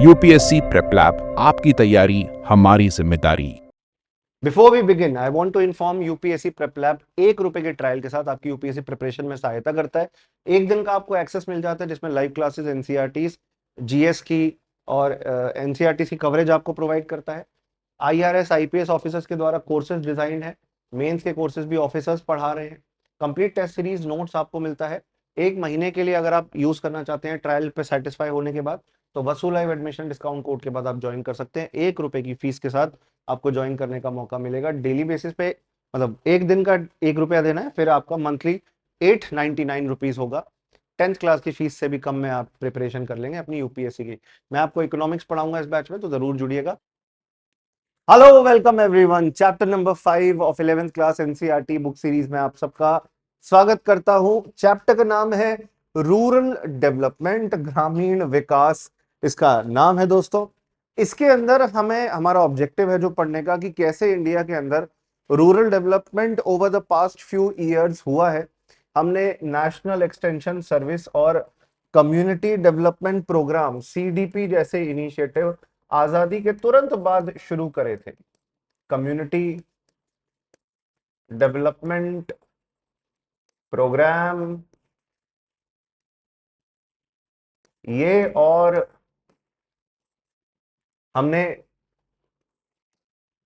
UPSC prep lab, आपकी तैयारी हमारी जिम्मेदारी। Before we begin I want to inform UPSC prep lab 1 रुपए के ट्रायल के साथ आपकी यूपीएससी प्रिपरेशन में सहायता करता है। एक दिन का आपको एक्सेस मिल जाता है जिसमें लाइव क्लासेस, एनसीईआरटीज, जीएस की और एनसीईआरटी की कवरेज आपको प्रोवाइड करता है। आईआरएस आईपीएस ऑफिसर्स के द्वारा कोर्सेज डिजाइन है। मेंस के कोर्सेज भी ऑफिसर्स पढ़ा रहे हैं। कंप्लीट टेस्ट सीरीज नोट्स आपको मिलता है 1 महीने के लिए। अगर आप यूज करना चाहते हैं ट्रायल पे सेटिस्फाई होने के बाद, तो वसूल लाइव एडमिशन डिस्काउंट कोड के बाद आप ज्वाइन कर सकते हैं। 1 रुपए की फीस के साथ आपको ज्वाइन करने का मौका मिलेगा। डेली बेसिस पे, मतलब एक दिन का 1 रुपया देना है, फिर आपका मंथली 899 रुपीज होगा। 10th क्लास की फीस से भी कम में आप प्रिपरेशन कर लेंगे अपनी यूपीएससी की। मैं आपको इकोनॉमिक्स पढ़ाऊंगा इस बैच में, तो जरूर जुड़िएगा। Hello, welcome everyone. Chapter number 5 of 11th class NCERT book series में आप सबका स्वागत करता हूं। चैप्टर का नाम है रूरल डेवलपमेंट, ग्रामीण विकास इसका नाम है दोस्तों। इसके अंदर हमें हमारा ऑब्जेक्टिव है जो पढ़ने का, कि कैसे इंडिया के अंदर rural development over the past few years हुआ है। हमने नेशनल एक्सटेंशन सर्विस और कम्युनिटी डेवलपमेंट प्रोग्राम सीडीपी जैसे इनिशिएटिव आजादी के तुरंत बाद शुरू करे थे। कम्युनिटी डेवलपमेंट प्रोग्राम ये, और हमने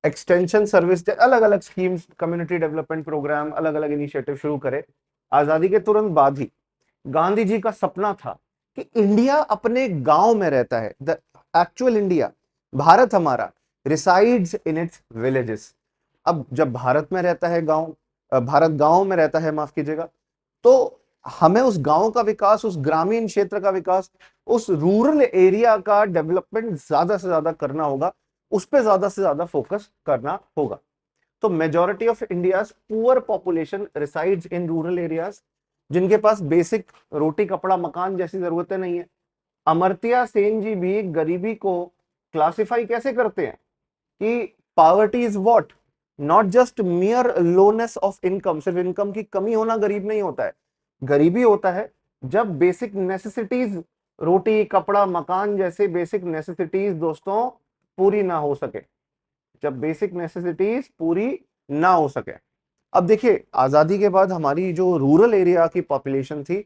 एक्सटेंशन सर्विस, अलग अलग स्कीम्स, कम्युनिटी डेवलपमेंट प्रोग्राम, अलग अलग इनिशिएटिव शुरू करे आजादी के तुरंत बाद ही। गांधी जी का सपना था कि इंडिया अपने गांव में रहता है। द एक्चुअल इंडिया, भारत हमारा, रिसाइड्स इन इट्स विलेजेस। अब जब भारत में रहता है गांव, भारत गांव में रहता है, माफ कीजिएगा, तो हमें उस गांव का विकास, उस ग्रामीण क्षेत्र का विकास, उस रूरल एरिया का डेवलपमेंट ज्यादा से ज्यादा करना होगा। उस पर ज्यादा से ज्यादा फोकस करना होगा। तो majority of India's poor population resides in rural areas, जिनके पास बेसिक रोटी कपड़ा मकान जैसी जरूरतें नहीं है। अमर्त्य सेन जी भी गरीबी को क्लासिफाई कैसे करते हैं कि poverty is what, not just mere lowness of income. सिर्फ इनकम की कमी होना गरीब नहीं होता है। गरीबी होता है जब बेसिक नेसेसिटीज, रोटी कपड़ा मकान जैसे बेसिक नेसेसिटीज दोस्तों पूरी ना हो सके। जब बेसिक नेसेसिटीज पूरी ना हो सके। अब देखिए, आजादी के बाद हमारी जो रूरल एरिया की पॉपुलेशन थी,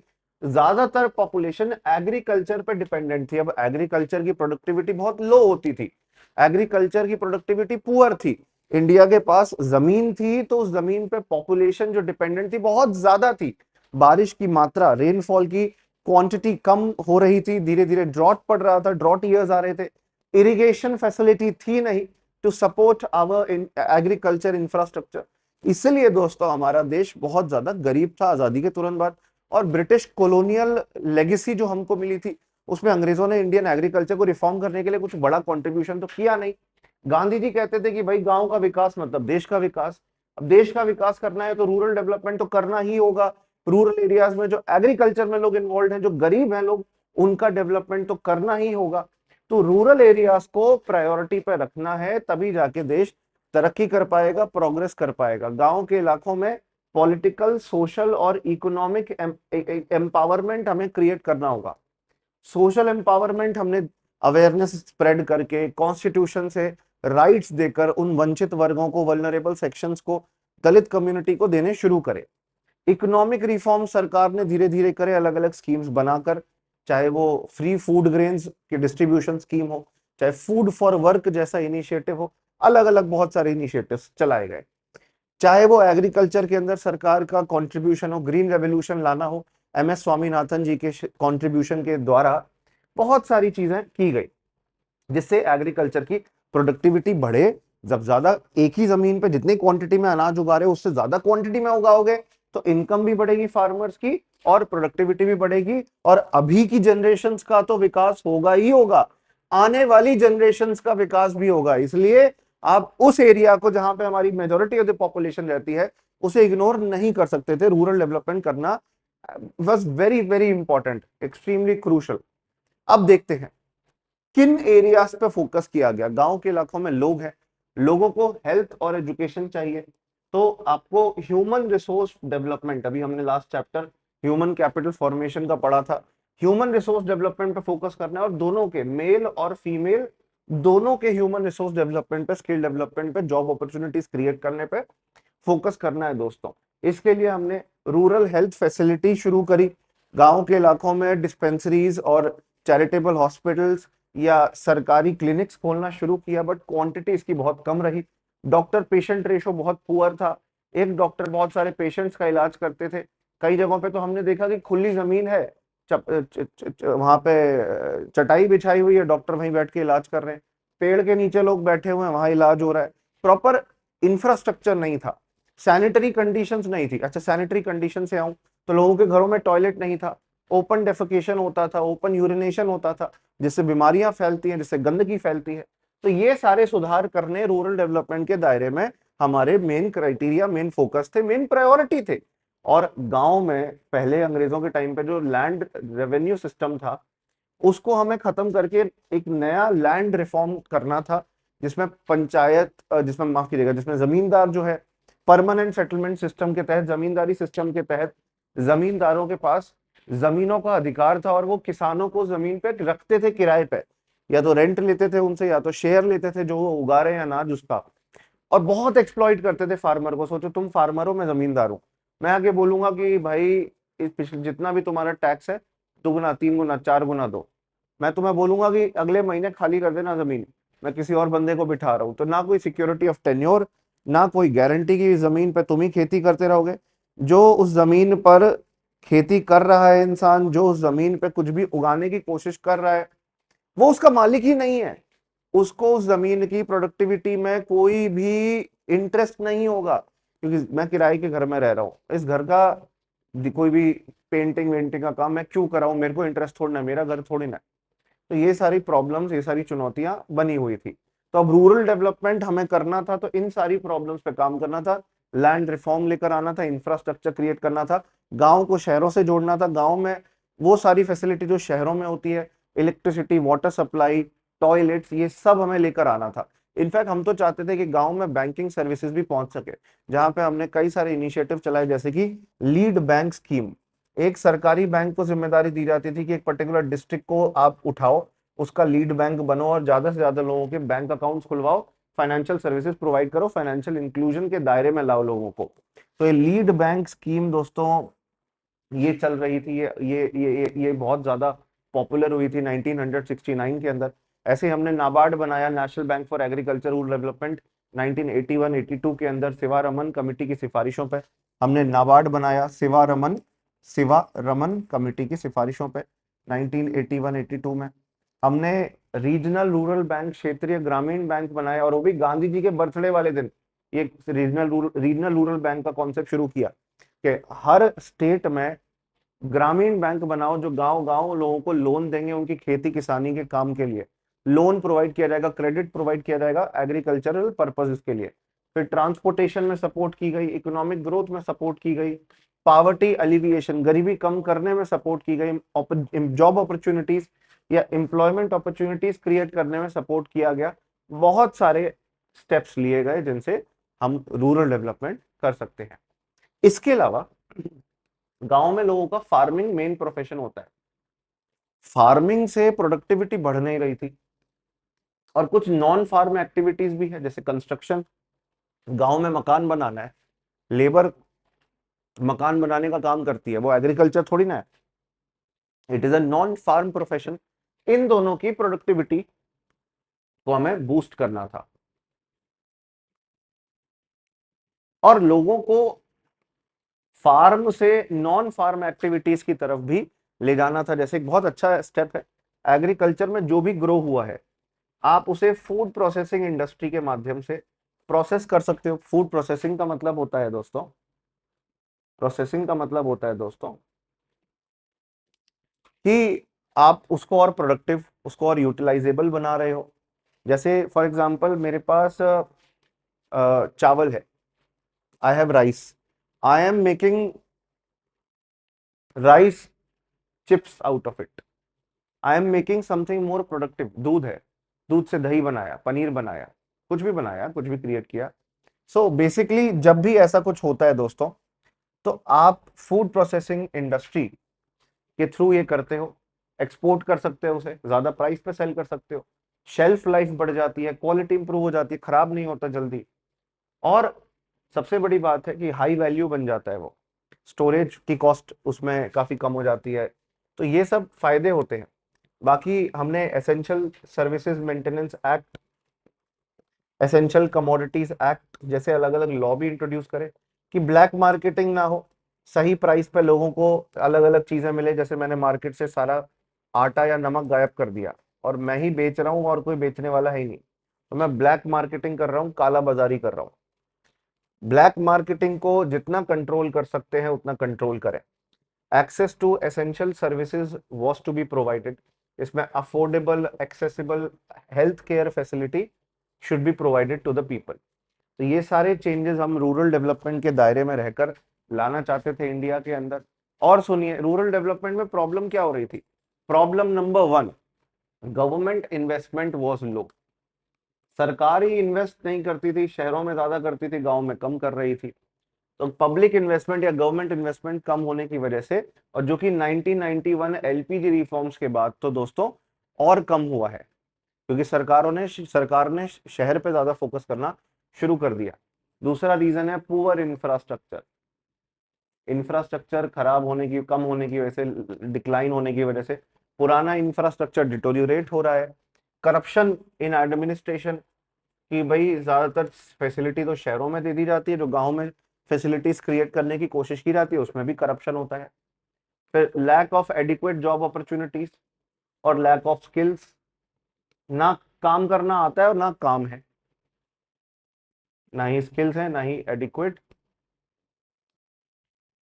ज्यादातर पॉपुलेशन एग्रीकल्चर पर डिपेंडेंट थी। अब एग्रीकल्चर की प्रोडक्टिविटी बहुत लो होती थी, एग्रीकल्चर की प्रोडक्टिविटी पुअर थी। इंडिया के पास जमीन थी तो उस जमीन पे पॉपुलेशन जो डिपेंडेंट थी बहुत ज्यादा थी। बारिश की मात्रा, रेनफॉल की क्वांटिटी कम हो रही थी, धीरे धीरे ड्रॉट पड़ रहा था, ड्रॉट ईयर्स आ रहे थे। इरिगेशन फैसिलिटी थी नहीं to support our agriculture infrastructure. इसलिए दोस्तों हमारा देश बहुत ज्यादा गरीब था आजादी के तुरंत बाद। और ब्रिटिश कॉलोनियल लेगेसी जो हमको मिली थी, उसमें अंग्रेजों ने इंडियन एग्रीकल्चर को रिफॉर्म करने के लिए कुछ बड़ा कंट्रीब्यूशन तो किया नहीं। गांधी जी कहते थे कि भाई गांव का विकास मतलब देश का विकास। अब देश का विकास करना है तो रूरल डेवलपमेंट तो करना ही होगा। रूरल एरियाज में जो एग्रीकल्चर में लोग इन्वॉल्व हैं, जो गरीब हैं लोग, उनका डेवलपमेंट तो करना ही होगा। तो रूरल एरियाज को प्रायोरिटी पर रखना है, तभी जाके देश तरक्की कर पाएगा, प्रोग्रेस कर पाएगा। गांव के इलाकों में पॉलिटिकल, सोशल और इकोनॉमिक एम्पावरमेंट हमें क्रिएट करना होगा। सोशल एम्पावरमेंट हमने अवेयरनेस स्प्रेड करके, कॉन्स्टिट्यूशन से राइट्स देकर उन वंचित वर्गों को, वल्नरेबल सेक्शंस को, दलित कम्युनिटी को देने शुरू करे। इकोनॉमिक रिफॉर्म सरकार ने धीरे धीरे करे, अलग अलग स्कीम्स बनाकर, चाहे वो फ्री फूड ग्रेन्स की डिस्ट्रीब्यूशन स्कीम हो, चाहे फूड फॉर वर्क जैसा इनिशिएटिव हो, अलग अलग बहुत सारे इनिशिएटिव्स चलाए गए। चाहे वो एग्रीकल्चर के अंदर सरकार का कंट्रीब्यूशन हो, ग्रीन रेवोल्यूशन लाना हो, एमएस स्वामीनाथन जी के कंट्रीब्यूशन के द्वारा बहुत सारी चीजें की गई, जिससे एग्रीकल्चर की प्रोडक्टिविटी बढ़े। जब ज्यादा एक ही जमीन पे जितनी क्वांटिटी में अनाज उगा रहे हो उससे ज्यादा क्वांटिटी में उगाओगे तो इनकम भी बढ़ेगी फार्मर्स की और प्रोडक्टिविटी भी बढ़ेगी। और अभी की जनरेशन्स का तो विकास होगा ही होगा, आने वाली जनरेशन्स का विकास भी होगा। इसलिए आप उस एरिया को जहां पे हमारी मेजोरिटी ऑफ द पॉपुलेशन रहती है उसे इग्नोर नहीं कर सकते थे। रूरल डेवलपमेंट करना was very very important, extremely crucial. अब देखते हैं किन एरियाज पे फोकस किया गया। गांव के इलाकों में लोग हैं, लोगों को हेल्थ और एजुकेशन चाहिए, तो आपको ह्यूमन रिसोर्स डेवलपमेंट, अभी हमने last chapter human capital formation का पढ़ा था। ह्यूमन रिसोर्स डेवलपमेंट पे फोकस करना है और दोनों के, मेल और फीमेल दोनों के ह्यूमन रिसोर्स डेवलपमेंट पे, स्किल डेवलपमेंट पे, जॉब अपॉर्चुनिटीज क्रिएट करने पे फोकस करना है दोस्तों। इसके लिए हमने रूरल हेल्थ फैसिलिटी शुरू करी, गांव के इलाकों में डिस्पेंसरीज और चैरिटेबल हॉस्पिटल्स या सरकारी क्लिनिक्स खोलना शुरू किया, बट क्वांटिटी इसकी बहुत कम रही। डॉक्टर पेशेंट रेशो बहुत पुअर था, एक डॉक्टर बहुत सारे पेशेंट्स का इलाज करते थे। कई जगहों पे तो हमने देखा कि खुली जमीन है, वहां पे चटाई बिछाई हुई है, डॉक्टर वहीं बैठ के इलाज कर रहे हैं, पेड़ के नीचे लोग बैठे हुए हैं, वहां इलाज हो रहा है। प्रॉपर इंफ्रास्ट्रक्चर नहीं था, सैनिटरी कंडीशंस नहीं थी। अच्छा, सैनिटरी कंडीशन से आऊं तो लोगों के घरों में टॉयलेट नहीं था, ओपन डेफिकेशन होता था, ओपन यूरिनेशन होता था, जिससे बीमारियां फैलती हैं, जिससे गंदगी फैलती है। तो ये सारे सुधार करने रूरल डेवलपमेंट के दायरे में हमारे मेन क्राइटेरिया, मेन फोकस थे, मेन प्रायोरिटी थे। और गांव में पहले अंग्रेजों के टाइम पे जो लैंड रेवेन्यू सिस्टम था, उसको हमें खत्म करके एक नया लैंड रिफॉर्म करना था, जिसमें पंचायत, जिसमें माफ कीजिएगा, जिसमें जमींदार जो है परमानेंट सेटलमेंट सिस्टम के तहत, जमींदारी सिस्टम के तहत जमींदारों के पास जमीनों का अधिकार था और वो किसानों को जमीन पे रखते थे किराए पे, या तो रेंट लेते थे उनसे या तो शेयर लेते थे जो वो उगा रहे हैं अनाज उसका, और बहुत एक्सप्लॉइट करते थे फार्मर को। सोचो तुम फार्मर हो, मैं जमींदार हूं, मैं आगे बोलूंगा कि भाई इस पिछले जितना भी तुम्हारा टैक्स है, दुगुना, तीन गुना, चार गुना दो। मैं तुम्हें बोलूंगा कि अगले महीने खाली कर देना जमीन, मैं किसी और बंदे को बिठा रहा हूं। तो ना कोई सिक्योरिटी ऑफ टेन्योर, ना कोई गारंटी की जमीन पे तुम ही खेती करते रहोगे। जो उस जमीन पर खेती कर रहा है इंसान, जो उस जमीन पे कुछ भी उगाने की कोशिश कर रहा है, वो उसका मालिक ही नहीं है, उसको उस जमीन की प्रोडक्टिविटी में कोई भी इंटरेस्ट नहीं होगा। क्योंकि मैं किराए के घर में रह रहा हूँ, इस घर का कोई भी पेंटिंग वेंटिंग का काम मैं क्यों कराऊं, मेरे को इंटरेस्ट थोड़ी ना, मेरा घर थोड़ी ना। तो ये सारी प्रॉब्लम्स, ये सारी चुनौतियां बनी हुई थी। तो अब रूरल डेवलपमेंट हमें करना था, तो इन सारी प्रॉब्लम्स पे काम करना था, लैंड रिफॉर्म लेकर आना था, इंफ्रास्ट्रक्चर क्रिएट करना था, गांव को शहरों से जोड़ना था, गांव में वो सारी फैसिलिटी जो शहरों में होती है, इलेक्ट्रिसिटी, वाटर सप्लाई, टॉयलेट्स, ये सब हमें लेकर आना था। इनफैक्ट हम तो चाहते थे कि गांव में बैंकिंग सर्विसेज भी पहुंच सके, जहां पे हमने कई सारे इनिशिएटिव चलाए, जैसे कि लीड बैंक स्कीम। एक सरकारी बैंक को जिम्मेदारी दी जाती थी कि एक पर्टिकुलर डिस्ट्रिक्ट को आप उठाओ, उसका लीड बैंक बनो और ज्यादा से ज्यादा लोगों के बैंक अकाउंट्स खुलवाओ, फाइनेंशियल सर्विसेज प्रोवाइड करो, फाइनेंशियल इंक्लूजन के दायरे में लाओ लोगों को। तो ये लीड बैंक स्कीम दोस्तों, ये चल रही थी, ये बहुत ज्यादा पॉपुलर हुई थी 1969 के अंदर। ऐसे ही हमने नाबार्ड बनाया, national bank for agriculture rural development, 1981-82 के अंदर सिवा रमन कमेटी की सिफारिशों पे हमने नाबार्ड बनाया, सिवा रमन कमेटी की सिफारिशों पे 1981-82 में हमने रीजनल रूरल बैंक, क्षेत्रीय ग्रामीण बैंक बनाया, और वो भी गांधी जी के बर्थडे वाले दिन ये रीजनल रूरल बैंक का कॉन्सेप्ट शुरू किया कि हर स्टेट में ग्रामीण बैंक बनाओ, जो गांव गांव लोगों को लोन देंगे उनकी खेती किसानी के काम के लिए, लोन प्रोवाइड किया जाएगा, क्रेडिट प्रोवाइड किया जाएगा एग्रीकल्चरल पर्पसेस के लिए। फिर ट्रांसपोर्टेशन में सपोर्ट की गई, इकोनॉमिक ग्रोथ में सपोर्ट की गई, पावर्टी एलिविएशन, गरीबी कम करने में सपोर्ट की गई, जॉब अपॉर्चुनिटीज या एम्प्लॉयमेंट अपॉर्चुनिटीज क्रिएट करने में सपोर्ट किया गया। बहुत सारे स्टेप्स लिए गए जिनसे हम रूरल डेवलपमेंट कर सकते हैं। इसके अलावा गांव में लोगों का फार्मिंग मेन प्रोफेशन होता है, फार्मिंग से प्रोडक्टिविटी बढ़ नहीं रही थी, और कुछ नॉन फार्म एक्टिविटीज भी है, जैसे कंस्ट्रक्शन। गांव में मकान बनाना है, लेबर मकान बनाने का काम करती है, वो एग्रीकल्चर थोड़ी ना है, it is a non farm profession. इन दोनों की प्रोडक्टिविटी को हमें बूस्ट करना था और लोगों को फार्म से नॉन फार्म एक्टिविटीज की तरफ भी ले जाना था। जैसे एक बहुत अच्छा स्टेप है, एग्रीकल्चर में जो भी ग्रो हुआ है आप उसे फूड प्रोसेसिंग इंडस्ट्री के माध्यम से प्रोसेस कर सकते हो। फूड प्रोसेसिंग का मतलब होता है दोस्तों, प्रोसेसिंग का मतलब होता है दोस्तों कि आप उसको और प्रोडक्टिव, उसको और यूटिलाइजेबल बना रहे हो। जैसे फॉर एग्जांपल मेरे पास चावल है, I have rice, I am making rice chips out of it, I am making something more productive. दूध है, दूध से दही बनाया, पनीर बनाया, कुछ भी बनाया, कुछ भी क्रिएट किया। सो बेसिकली जब भी ऐसा कुछ होता है दोस्तों, तो आप फूड प्रोसेसिंग इंडस्ट्री के थ्रू ये करते हो। एक्सपोर्ट कर सकते हो, उसे ज्यादा प्राइस पे सेल कर सकते हो, शेल्फ लाइफ बढ़ जाती है, क्वालिटी इंप्रूव हो जाती है, खराब नहीं होता जल्दी, और सबसे बड़ी बात है कि हाई वैल्यू बन जाता है वो, स्टोरेज की कॉस्ट उसमें काफी कम हो जाती है। तो ये सब फायदे होते हैं। बाकी हमने essential services maintenance act, essential commodities act जैसे अलग अलग लॉ भी इंट्रोड्यूस करे कि ब्लैक मार्केटिंग ना हो, सही प्राइस पे लोगों को अलग अलग चीजें मिले। जैसे मैंने मार्केट से सारा आटा या नमक गायब कर दिया और मैं ही बेच रहा हूँ और कोई बेचने वाला है ही नहीं, तो मैं ब्लैक मार्केटिंग कर रहा हूँ, काला बाजारी कर रहा हूँ। ब्लैक मार्केटिंग को जितना कंट्रोल कर सकते हैं उतना कंट्रोल करें। Access to essential services was to be provided, इसमें affordable accessible health care facility should be provided to the people. तो ये सारे चेंजेस हम रूरल डेवलपमेंट के दायरे में रहकर लाना चाहते थे इंडिया के अंदर। और सुनिए, रूरल डेवलपमेंट में प्रॉब्लम क्या हो रही थी? Problem number 1, government investment was low. सरकार ही इन्वेस्ट नहीं करती थी, शहरों में ज्यादा करती थी, गांव में कम कर रही थी। तो पब्लिक इन्वेस्टमेंट या गवर्नमेंट इन्वेस्टमेंट कम होने की वजह से, और जो कि 1991 एलपीजी रिफॉर्म्स के बाद तो दोस्तों और कम हुआ है, क्योंकि सरकार ने शहर पे ज्यादा फोकस करना शुरू कर दिया। दूसरा रीजन है पुअर इंफ्रास्ट्रक्चर, इंफ्रास्ट्रक्चर खराब होने की, कम होने की वजह से, डिक्लाइन होने की वजह से पुराना इंफ्रास्ट्रक्चर डिटोरियोरेट हो रहा है। करप्शन इन एडमिनिस्ट्रेशन, कि भाई ज्यादातर फैसिलिटी तो शहरों में दे दी जाती है, जो गांव में फैसिलिटीज क्रिएट करने की कोशिश की जाती है उसमें भी करप्शन होता है। फिर lack of adequate job opportunities और लैक ऑफ स्किल्स, ना काम करना आता है और ना काम है, ना ही स्किल्स है, ना ही एडिक्वेट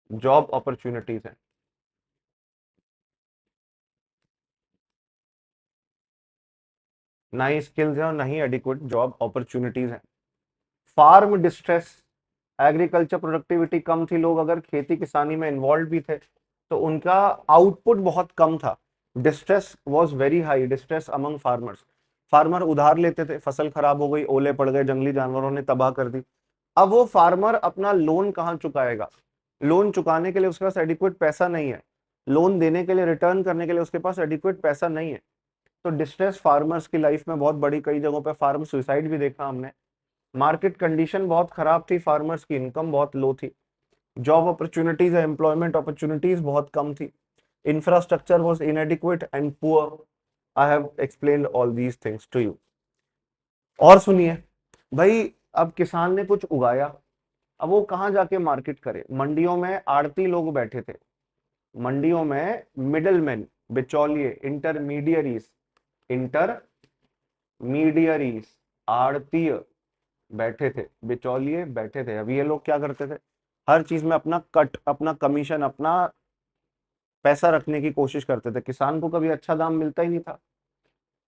जॉब अपॉर्चुनिटीज है। ना ही स्किल्स है और ना ही एडिक्वेट जॉब अपॉर्चुनिटीज है। फार्म डिस्ट्रेस, एग्रीकल्चर प्रोडक्टिविटी कम थी, लोग अगर खेती किसानी में इन्वॉल्व भी थे तो उनका आउटपुट बहुत कम था। Distress was very high, distress among farmers, farmer उधार लेते थे, फसल खराब हो गई, ओले पड़ गए, जंगली जानवरों ने तबाह कर दी। अब वो फार्मर अपना लोन कहाँ चुकाएगा? लोन चुकाने के लिए उसके पास एडिक्वेट पैसा नहीं है, लोन देने के लिए, रिटर्न करने के लिए उसके पास एडिक्वेट पैसा नहीं है। तो डिस्ट्रेस फार्मर्स की लाइफ में बहुत बड़ी, कई जगहों पे फार्म सुसाइड भी देखा हमने। मार्केट कंडीशन बहुत खराब थी, फार्मर्स की इनकम बहुत लो थी, जॉब अपॉर्चुनिटीज, एम्प्लॉयमेंट अपॉर्चुनिटीज बहुत कम थी, infrastructure was inadequate and poor. I have explained all these things to you. और सुनिए भाई, अब किसान ने कुछ उगाया, अब वो कहाँ जाके मार्केट करे? मंडियों में आड़ती लोग बैठे थे, मंडियों में मिडलमैन, बिचौलिए, इंटरमीडियरीज, आड़तीय बैठे थे, बिचौलिए बैठे थे। अब ये लोग क्या करते थे? हर चीज में अपना कट, अपना कमीशन, अपना पैसा रखने की कोशिश करते थे। किसान को कभी अच्छा दाम मिलता ही नहीं था,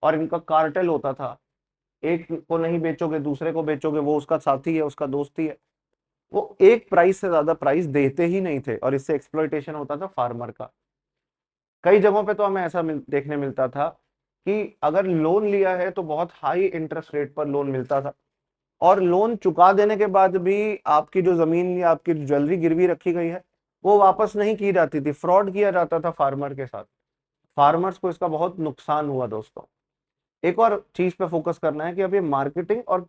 और इनका कार्टेल होता था, एक को नहीं बेचोगे दूसरे को बेचोगे, वो उसका साथी है, उसका दोस्ती है। वो एक प्राइस से ज्यादा प्राइस देते ही नहीं थे, और इससे एक्सप्लॉइटेशन होता था फार्मर का। कई जगहों पे तो हमें ऐसा देखने मिलता था कि अगर लोन लिया है तो बहुत हाई इंटरेस्ट रेट पर लोन मिलता था, और लोन चुका देने के बाद भी आपकी जो जमीन या आपकी ज्वेलरी गिरवी रखी गई है वो वापस नहीं की जाती थी, फ्रॉड किया जाता था फार्मर के साथ। फार्मर्स को इसका बहुत नुकसान हुआ दोस्तों। एक और चीज पे फोकस करना है कि अभी मार्केटिंग और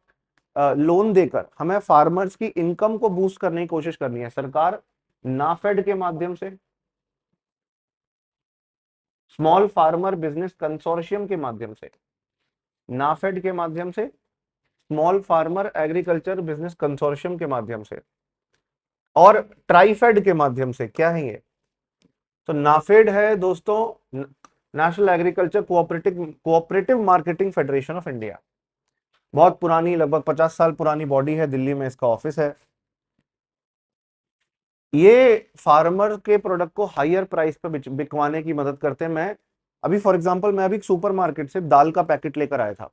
लोन देकर हमें फार्मर्स की इनकम को बूस्ट करने की कोशिश करनी है। सरकार नाफेड के माध्यम से, स्मॉल फार्मर बिजनेस कंसोर्शियम के माध्यम से, नाफेड के माध्यम से, small farmer agriculture business consortium के माध्यम से, और ट्राइफेड के माध्यम से। क्या है ये? तो नाफेड है दोस्तों, national agriculture cooperative cooperative marketing federation of India. बहुत पुरानी, लगभग 50 साल पुरानी बॉडी है, दिल्ली में इसका ऑफिस है। ये फार्मर के प्रोडक्ट को हायर प्राइस पे बिकवाने की मदद करते हैं। मैं अभी फॉर एग्जांपल, मैं अभी सुपर मार्केट से दाल का पैकेट लेकर आया था,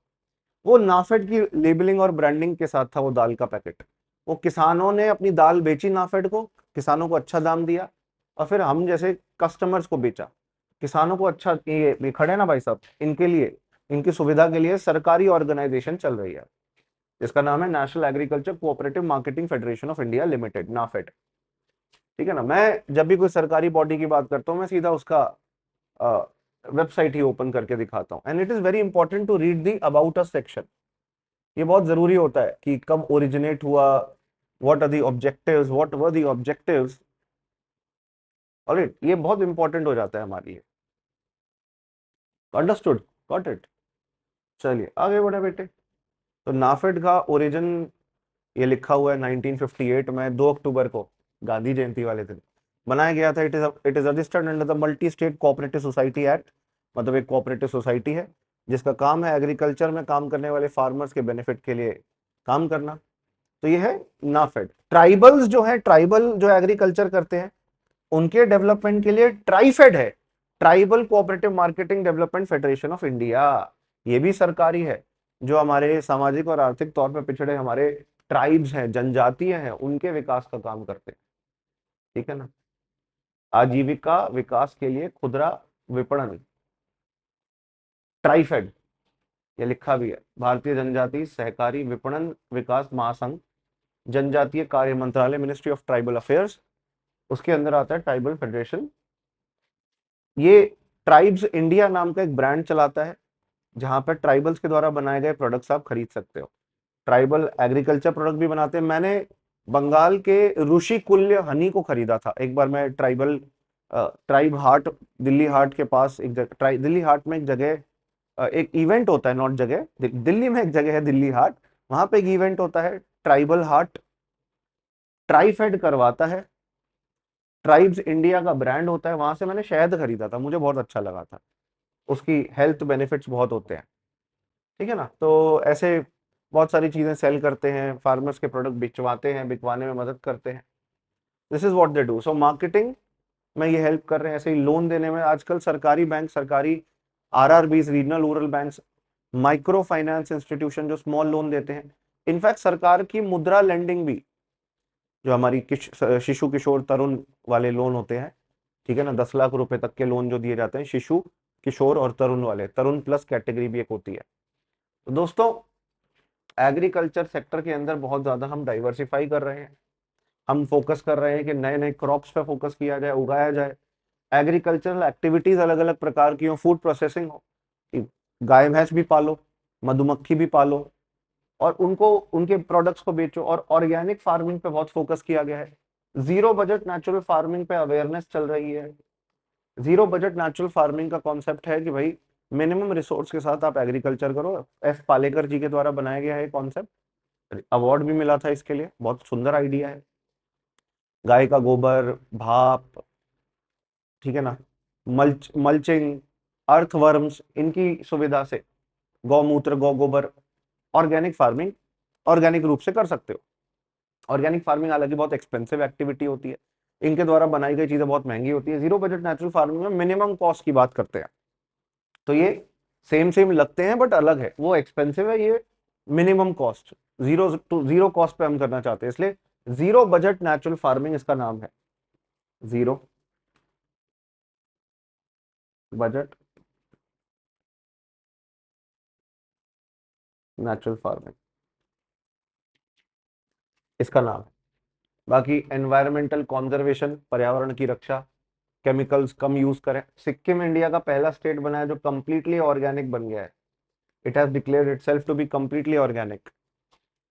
वो नाफेड की लेबलिंग और ब्रांडिंग के साथ था वो दाल का पैकेट। वो किसानों ने अपनी दाल बेची नाफेड को, किसानों को अच्छा दाम दिया, और फिर हम जैसे कस्टमर्स को बेचा। किसानों को अच्छा, ये खड़े हैं ना भाई साहब, इनके लिए, इनकी सुविधा के लिए सरकारी ऑर्गेनाइजेशन चल रही है जिसका नाम है national agriculture cooperative marketing federation of India limited, NAFED. ठीक है ना? मैं जब भी कोई सरकारी बॉडी की बात करता हूँ मैं सीधा उसका वेबसाइट ही ओपन करके दिखाता हूँ। And it is very important to read the about us section. ये बहुत जरूरी होता है कि कब ओरिजिनेट हुआ, what are the objectives, what were the objectives. Alright, ये बहुत इंपॉर्टेंट हो जाता है हमारे लिए। Understood, got it. चलिए आगे बढ़े बेटे। तो नाफेड का ओरिजिन ये लिखा हुआ है 1958 में 2 अक्टूबर को, गांधी जयंती वाले दिन बनाया गया था। It is registered under the multi state cooperative society act. मतलब एक कोऑपरेटिव सोसाइटी है जिसका काम है एग्रीकल्चर में काम करने वाले फार्मर्स के बेनिफिट के लिए काम करना। तो ये है नाफेड। ट्राइबल्स जो है, ट्राइबल जो एग्रीकल्चर करते हैं उनके डेवलपमेंट के लिए ट्राइफेड है, tribal cooperative marketing development federation of India. ये भी सरकारी है, जो हमारे सामाजिक और आर्थिक तौर पर पिछड़े हमारे ट्राइब्स हैं, जनजातीय हैं, उनके विकास का काम करते हैं। ठीक है ना। आजीविका विकास के लिए खुदरा विपणन, ट्राइफेड, ये लिखा भी है। भारतीय जनजाति सहकारी विपणन विकास महासंघ, जनजातीय कार्य मंत्रालय, मिनिस्ट्री ऑफ ट्राइबल अफेयर्स, उसके अंदर आता है ट्राइबल फेडरेशन। ये ट्राइब्स इंडिया नाम का एक ब्रांड चलाता है जहां पर ट्राइबल्स के द्वारा बनाए गए प्रोडक्ट्स आप खरीद सकते हो। ट्राइबल एग्रीकल्चर प्रोडक्ट भी बनाते हैं। मैंने बंगाल के ऋषि कुल्य हनी को खरीदा था एक बार। मैं ट्राइब हाट, दिल्ली हाट के पास एक जगह, दिल्ली हाट में एक जगह एक इवेंट होता है, नॉट जगह, दिल्ली में एक जगह है दिल्ली हाट, वहां पे एक इवेंट होता है ट्राइबल हाट, ट्राइफेड करवाता है, ट्राइब्स इंडिया का ब्रांड होता है। वहां से मैंने शहद खरीदा था, मुझे बहुत अच्छा लगा था, उसकी हेल्थ बेनिफिट्स बहुत होते हैं। ठीक है ना। तो ऐसे बहुत सारी चीजें सेल करते हैं, फार्मर्स के प्रोडक्ट बिचवाते हैं, बिकवाने में मदद करते हैं। This is what they do. So marketing में ये हेल्प कर रहे हैं। ऐसे ही लोन देने में आजकल सरकारी बैंक, सरकारी RRBs, regional rural banks, micro finance institution जो स्मॉल लोन देते हैं। इनफैक्ट सरकार की मुद्रा लेंडिंग भी, जो हमारी शिशु किशोर तरुण वाले लोन होते हैं, ठीक है ना, 10 लाख रुपए तक के लोन जो दिए जाते हैं शिशु किशोर और तरुण वाले, तरुण प्लस कैटेगरी भी एक होती है। तो दोस्तों एग्रीकल्चर सेक्टर के अंदर बहुत ज्यादा हम डाइवर्सिफाई कर रहे हैं। हम फोकस कर रहे हैं कि नए नए क्रॉप्स पे फोकस किया जाए, उगाया जाए। एग्रीकल्चरल एक्टिविटीज अलग अलग प्रकार की हो, फूड प्रोसेसिंग हो, कि गाय भैंस भी पालो, मधुमक्खी भी पालो और उनको, उनके प्रोडक्ट्स को बेचो। और ऑर्गेनिक फार्मिंग पे बहुत फोकस किया गया है। जीरो बजट नेचुरल फार्मिंग पे अवेयरनेस चल रही है। जीरो बजट नेचुरल फार्मिंग का कॉन्सेप्ट है कि भाई मिनिमम रिसोर्स के साथ आप एग्रीकल्चर करो। एस पालेकर जी के द्वारा बनाया गया है कॉन्सेप्ट, अवार्ड भी मिला था इसके लिए। बहुत सुंदर आइडिया है। गाय का गोबर, भाप, ठीक है ना, मल्चिंग, अर्थवर्म्स, इनकी सुविधा से गौमूत्र, गौ गोबर, ऑर्गेनिक फार्मिंग ऑर्गेनिक रूप से कर सकते हो। ऑर्गेनिक फार्मिंग हालांकि बहुत एक्सपेंसिव एक्टिविटी होती है, इनके द्वारा बनाई गई चीजें बहुत महंगी होती है। जीरो बजट नेचुरल फार्मिंग में मिनिमम कॉस्ट की बात करते हैं। तो ये सेम सेम लगते हैं बट अलग है, वो एक्सपेंसिव है, ये minimum cost, zero to zero cost पे हम करना चाहते हैं, इसलिए जीरो बजट नेचुरल फार्मिंग इसका नाम है। जीरो बजट नेचुरल फार्मिंग इसका नाम है। बाकी एनवायरमेंटल कॉन्जर्वेशन, पर्यावरण की रक्षा, केमिकल्स कम यूज करें। सिक्किम इंडिया का पहला स्टेट बना है जो कंप्लीटली ऑर्गेनिक बन गया है। It has declared itself to be completely organic.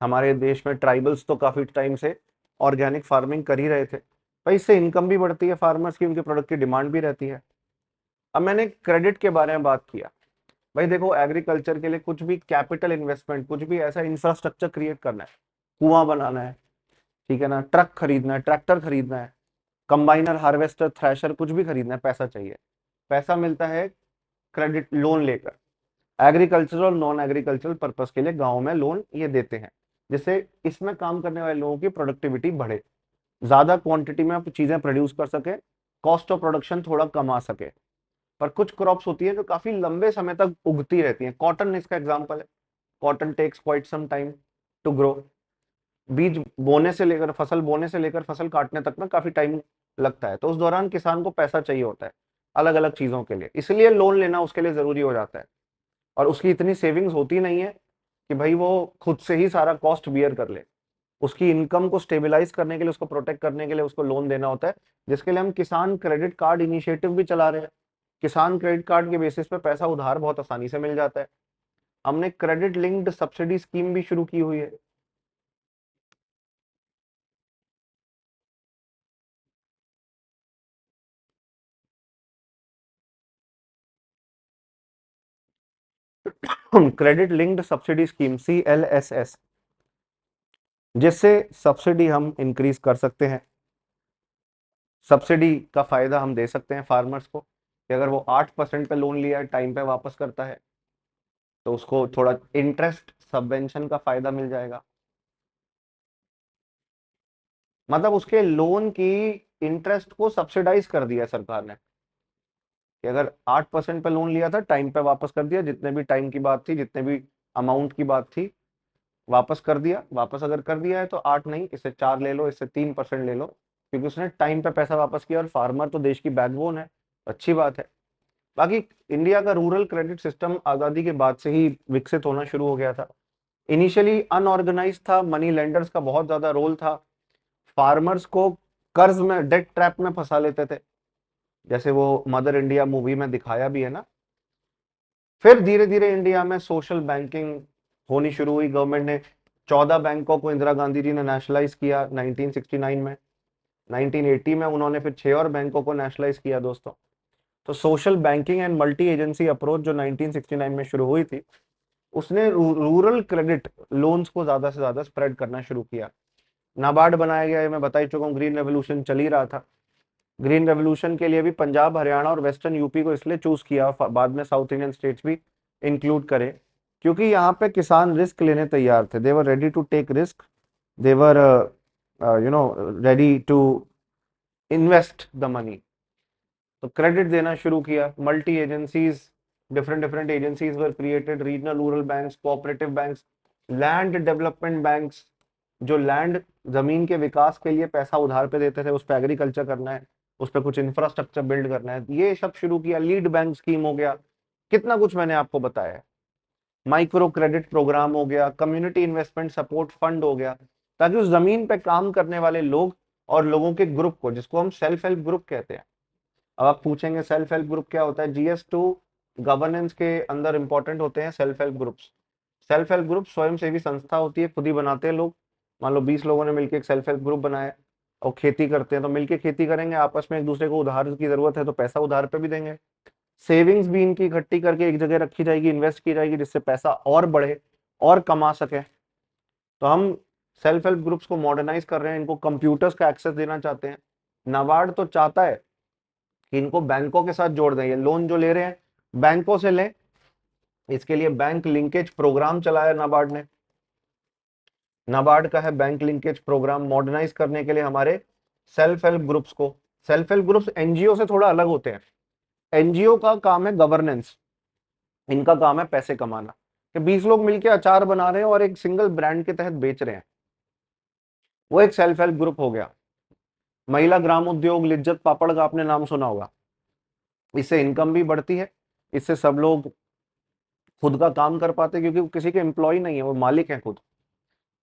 हमारे देश में ट्राइबल्स तो काफी टाइम से ऑर्गेनिक फार्मिंग कर ही रहे थे भाई, इससे इनकम भी बढ़ती है फार्मर्स की, उनके प्रोडक्ट की डिमांड भी रहती है। अब मैंने क्रेडिट के बारे में बात किया। भाई देखो एग्रीकल्चर के लिए कुछ भी कैपिटल इन्वेस्टमेंट, कुछ भी ऐसा इंफ्रास्ट्रक्चर क्रिएट करना है, कुआं बनाना है, ठीक है ना, ट्रक खरीदना है, ट्रैक्टर खरीदना है, कंबाइनर, हार्वेस्टर, थ्रेशर, कुछ भी खरीदना है, पैसा चाहिए। पैसा मिलता है क्रेडिट लोन लेकर। एग्रीकल्चरल और नॉन एग्रीकल्चरल पर्पस के लिए गांव में लोन ये देते हैं, जिससे इसमें काम करने वाले लोगों की प्रोडक्टिविटी बढ़े, ज्यादा क्वांटिटी में आप चीजें प्रोड्यूस कर सके, कॉस्ट ऑफ प्रोडक्शन थोड़ा कम आ सके। पर कुछ क्रॉप्स होती है जो काफी लंबे समय तक उगती रहती है। कॉटन इसका एग्जांपल है। Cotton takes quite some time to grow. बीज बोने से लेकर, फसल बोने से लेकर फसल काटने तक में काफी टाइम लगता है। तो उस दौरान किसान को पैसा चाहिए होता है अलग अलग चीजों के लिए, इसलिए लोन लेना उसके लिए जरूरी हो जाता है। और उसकी इतनी सेविंग्स होती नहीं है कि भाई वो खुद से ही सारा कॉस्ट बियर कर ले। उसकी इनकम को स्टेबलाइज करने के लिए, उसको प्रोटेक्ट करने के लिए उसको लोन देना होता है, जिसके लिए हम किसान क्रेडिट कार्ड इनिशिएटिव भी चला रहे हैं। किसान क्रेडिट कार्ड के बेसिस पे पैसा उधार बहुत आसानी से मिल जाता है। हमने क्रेडिट लिंक्ड सब्सिडी स्कीम भी शुरू की हुई है। Credit linked subsidy scheme CLSS, जिससे सब्सिडी हम इंक्रीज कर सकते हैं। सब्सिडी का फायदा हम दे सकते हैं फार्मर्स को कि अगर वो 8% पे लोन लिया है, टाइम पे वापस करता है, तो उसको थोड़ा इंटरेस्ट सबवेंशन का फायदा मिल जाएगा। मतलब उसके लोन की इंटरेस्ट को सब्सिडाइज कर दिया सरकार ने कि अगर 8% पे लोन लिया था, टाइम पे वापस कर दिया, जितने भी टाइम की बात थी, जितने भी अमाउंट की बात थी, वापस कर दिया। वापस अगर कर दिया है तो 8 नहीं, इससे 4 ले लो, इससे 3% ले लो, क्योंकि उसने टाइम पे पैसा वापस किया। और फार्मर तो देश की बैकबोन है, अच्छी बात है। बाकी इंडिया का रूरल क्रेडिट सिस्टम आजादी के बाद से ही विकसित होना शुरू हो गया था। इनिशियली अनऑर्गेनाइज था, मनी लेंडर्स का बहुत ज्यादा रोल था, फार्मर्स को कर्ज में, डेट ट्रैप में फंसा लेते थे, जैसे वो मदर इंडिया मूवी में दिखाया भी है ना। फिर धीरे धीरे इंडिया में सोशल बैंकिंग होनी शुरू हुई। गवर्नमेंट ने 14 बैंकों को, इंदिरा गांधी जी ने नेशनलाइज किया 1969 में। 1980 में उन्होंने फिर 6 और बैंकों को नेशनलाइज किया दोस्तों। तो social banking and multi agency approach जो 1969 में शुरू हुई थी, उसने रूरल क्रेडिट लोन्स को ज्यादा से ज्यादा स्प्रेड करना शुरू किया। नाबार्ड बनाया गया है, मैं बता ही चुका हूँ, ग्रीन रेवोल्यूशन चल ही रहा था। ग्रीन रेवोल्यूशन के लिए भी पंजाब, हरियाणा और वेस्टर्न यूपी को इसलिए चूज किया, बाद में साउथ इंडियन स्टेट्स भी इंक्लूड करे, क्योंकि यहाँ पे किसान रिस्क लेने तैयार थे। They were ready to take risk, they were ready to invest the money. तो क्रेडिट देना शुरू किया। Multi agencies, different different agencies were created, regional rural banks, cooperative banks, land development banks, जो लैंड, जमीन के विकास के लिए पैसा उधार पे देते थे, उस पर एग्रीकल्चर करना है, उस पर कुछ इंफ्रास्ट्रक्चर बिल्ड करना है, ये सब शुरू किया। लीड बैंक स्कीम हो गया, कितना कुछ मैंने आपको बताया है। माइक्रो क्रेडिट प्रोग्राम हो गया, कम्युनिटी इन्वेस्टमेंट सपोर्ट फंड हो गया, ताकि उस जमीन पे काम करने वाले लोग और लोगों के ग्रुप को, जिसको हम सेल्फ हेल्प ग्रुप कहते हैं। अब आप पूछेंगे सेल्फ हेल्प ग्रुप क्या होता है? GS2 गवर्नेंस के अंदर इंपॉर्टेंट होते हैं self help groups. Self help group स्वयं सेवी संस्था होती है, खुद ही बनाते हैं लोग। मान लो 20 लोगों ने मिलकर एक सेल्फ हेल्प ग्रुप बनाया और खेती करते हैं, तो मिलके खेती करेंगे, आपस में एक दूसरे को उधार की जरूरत है तो पैसा उधार पे भी देंगे। सेविंग्स भी इनकी इकट्ठी करके एक जगह रखी जाएगी, इन्वेस्ट की जाएगी, जिससे पैसा और बढ़े और कमा सके। तो हम सेल्फ हेल्प ग्रुप्स को मॉडर्नाइज कर रहे हैं, इनको कंप्यूटर्स का एक्सेस देना चाहते हैं। नाबार्ड तो चाहता है कि इनको बैंकों के साथ जोड़ दें, ये लोन जो ले रहे हैं बैंकों से लें। इसके लिए बैंक लिंकेज प्रोग्राम चलाया नाबार्ड ने। नाबार्ड का है बैंक लिंकेज प्रोग्राम, मॉडर्नाइज करने के लिए हमारे सेल्फ हेल्प ग्रुप्स को। सेल्फ हेल्प ग्रुप्स एनजीओ से थोड़ा अलग होते हैं। एनजीओ का काम है गवर्नेंस, इनका काम है पैसे कमाना, कि 20 लोग मिलकर अचार बना रहे हैं और एक सिंगल ब्रांड के तहत बेच रहे हैं, वो एक सेल्फ हेल्प ग्रुप हो गया। महिला ग्राम उद्योग, लिज्जत पापड़ का आपने नाम सुना होगा। इससे इनकम भी बढ़ती है, इससे सब लोग खुद का काम कर पाते हैं, क्योंकि वो किसी के एम्प्लॉय नहीं है, वो मालिक है खुद।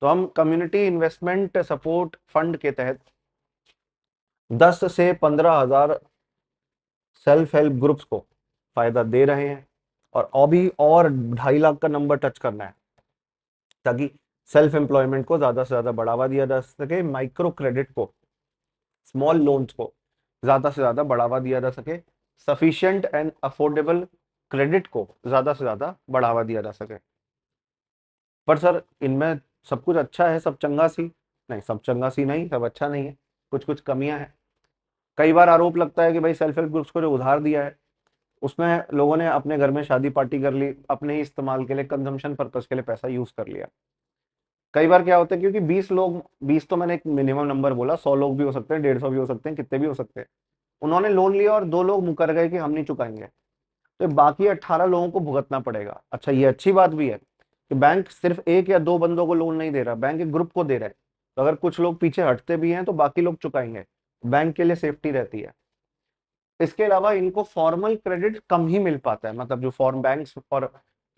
तो हम कम्युनिटी इन्वेस्टमेंट सपोर्ट फंड के तहत 10 से 15,000 सेल्फ हेल्प ग्रुप्स को फायदा दे रहे हैं, और अभी और 2.5 लाख का नंबर टच करना है, ताकि सेल्फ एम्प्लॉयमेंट को ज्यादा से ज्यादा बढ़ावा दिया जा सके, माइक्रो क्रेडिट को, स्मॉल लोन्स को ज्यादा से ज्यादा बढ़ावा दिया जा सके, सफिशिएंट एंड अफोर्डेबल क्रेडिट को ज्यादा से ज्यादा बढ़ावा दिया जा सके। पर सर, इनमें सब कुछ अच्छा है, सब चंगा सी नहीं, सब चंगा सी नहीं, सब अच्छा नहीं है, कुछ कुछ कमियां हैं। कई बार आरोप लगता है कि भाई सेल्फ हेल्प ग्रुप्स को जो उधार दिया है, उसमें लोगों ने अपने घर में शादी पार्टी कर ली, अपने ही इस्तेमाल के लिए, कंजम्पशन पर्पस के लिए पैसा यूज कर लिया। कई बार क्या होता है, क्योंकि 20 लोग, 20 तो मैंने एक मिनिमम नंबर बोला, 100 लोग भी हो सकते हैं, 150 भी हो सकते हैं, कितने भी हो सकते हैं, उन्होंने लोन लिया और 2 लोग मुकर गए कि हम नहीं चुकाएंगे, तो बाकी 18 लोगों को भुगतना पड़ेगा। अच्छा, ये अच्छी बात भी है कि बैंक सिर्फ 1 या 2 बंदों को लोन नहीं दे रहा, बैंक एक ग्रुप को दे रहा है। तो अगर कुछ लोग पीछे हटते भी हैं तो बाकी लोग चुकाएंगे, बैंक के लिए सेफ्टी रहती है। इसके अलावा इनको फॉर्मल क्रेडिट कम ही मिल पाता है, मतलब जो फॉर्म बैंक्स और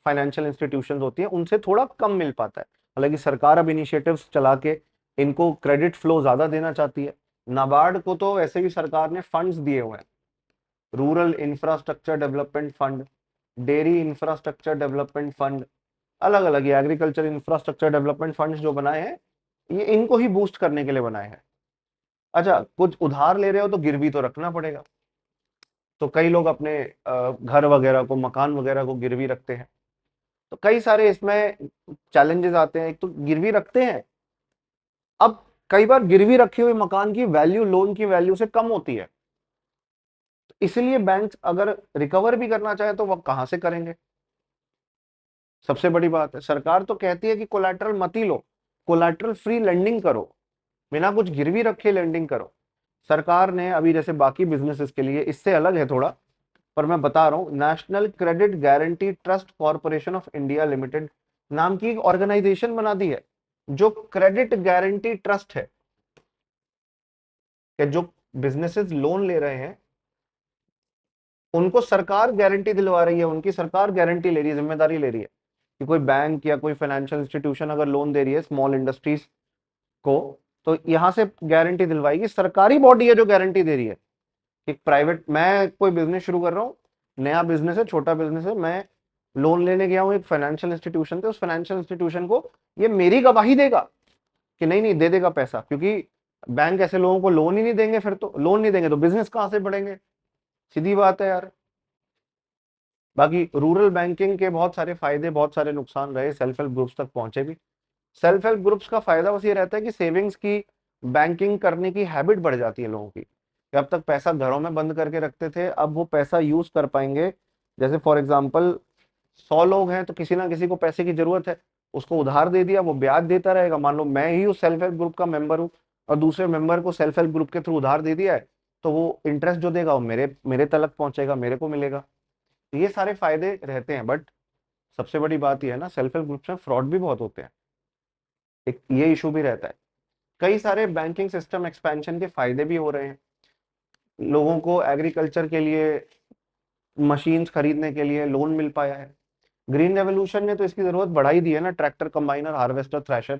फाइनेंशियल इंस्टीट्यूशंस होती है उनसे थोड़ा कम मिल पाता है। हालांकि सरकार अब इनिशिएटिव्स चला के इनको क्रेडिट फ्लो ज्यादा देना चाहती है। नाबार्ड को तो ऐसे भी सरकार ने फंड्स दिए हुए हैं, rural infrastructure development fund, dairy infrastructure development fund, अलग अलग ये एग्रीकल्चर इंफ्रास्ट्रक्चर डेवलपमेंट फंड्स जो बनाए हैं, ये इनको ही बूस्ट करने के लिए बनाए हैं। अच्छा, कुछ उधार ले रहे हो तो गिरवी तो रखना पड़ेगा, तो कई लोग अपने घर वगैरह को, मकान वगैरह को गिरवी रखते हैं। तो कई सारे इसमें चैलेंजेस आते हैं। एक तो गिरवी रखते हैं, अब कई बार गिरवी रखे हुए मकान की वैल्यू लोन की वैल्यू से कम होती है, इसलिए बैंक अगर रिकवर भी करना चाहे तो वह कहां से करेंगे? सबसे बड़ी बात है, सरकार तो कहती है कि कोलैटरल मत ही लो, कोलैटरल फ्री लेंडिंग करो, बिना कुछ गिरवी रखे लेंडिंग करो। सरकार ने अभी जैसे बाकी बिजनेसेस के लिए, इससे अलग है थोड़ा, पर मैं बता रहा हूँ, national credit guarantee trust corporation of India limited नाम की एक ऑर्गेनाइजेशन बना दी है, जो क्रेडिट गारंटी ट्रस्ट है, कि जो बिजनेसेस लोन ले रहे हैं उनको सरकार गारंटी दिलवा रही है, उनकी सरकार गारंटी ले रही है, जिम्मेदारी ले रही है कि कोई बैंक या कोई फाइनेंशियल इंस्टीट्यूशन अगर लोन दे रही है स्मॉल इंडस्ट्रीज को, तो यहां से गारंटी दिलवाएगी, सरकारी बॉडी है जो गारंटी दे रही है। एक प्राइवेट, मैं कोई बिजनेस शुरू कर रहा हूँ, नया बिजनेस है, छोटा बिजनेस है, मैं लोन लेने गया हूँ एक फाइनेंशियल इंस्टीट्यूशन से, उस फाइनेंशियल इंस्टीट्यूशन को ये मेरी गवाही देगा कि नहीं नहीं दे देगा पैसा, क्योंकि बैंक ऐसे लोगों को लोन ही नहीं देंगे, फिर तो लोन नहीं देंगे तो बिजनेस कहां से बढ़ेंगे? सीधी बात है यार। बाकी रूरल बैंकिंग के बहुत सारे फायदे, बहुत सारे नुकसान रहे, सेल्फ हेल्प ग्रुप्स तक पहुंचे भी। सेल्फ हेल्प ग्रुप्स का फायदा बस ये रहता है कि सेविंग्स की, बैंकिंग करने की हैबिट बढ़ जाती है लोगों की, कि अब तक पैसा घरों में बंद करके रखते थे, अब वो पैसा यूज कर पाएंगे। जैसे फॉर एग्जांपल 100 लोग हैं तो किसी ना किसी को पैसे की जरूरत है, उसको उधार दे दिया, वो ब्याज देता रहेगा। मान लो मैं ही उस सेल्फ हेल्प ग्रुप का मेंबर हूँ और दूसरे मेंबर को सेल्फ हेल्प ग्रुप के थ्रू उधार दे दिया है, तो वो इंटरेस्ट जो देगा वो मेरे मेरे तलक पहुंचेगा, मेरे को मिलेगा। तो ये सारे फायदे रहते हैं, बट सबसे बड़ी बात यह है ना, सेल्फ हेल्प ग्रुप्स में फ्रॉड भी बहुत होते हैं, एक ये इशू भी रहता है। कई सारे बैंकिंग सिस्टम एक्सपेंशन के फायदे भी हो रहे हैं, लोगों को एग्रीकल्चर के लिए मशीन्स खरीदने के लिए लोन मिल पाया है। ग्रीन रेवोल्यूशन ने तो इसकी जरूरत बढ़ा ही दी है ना, ट्रैक्टर, कंबाइनर, हार्वेस्टर, थ्रेशर,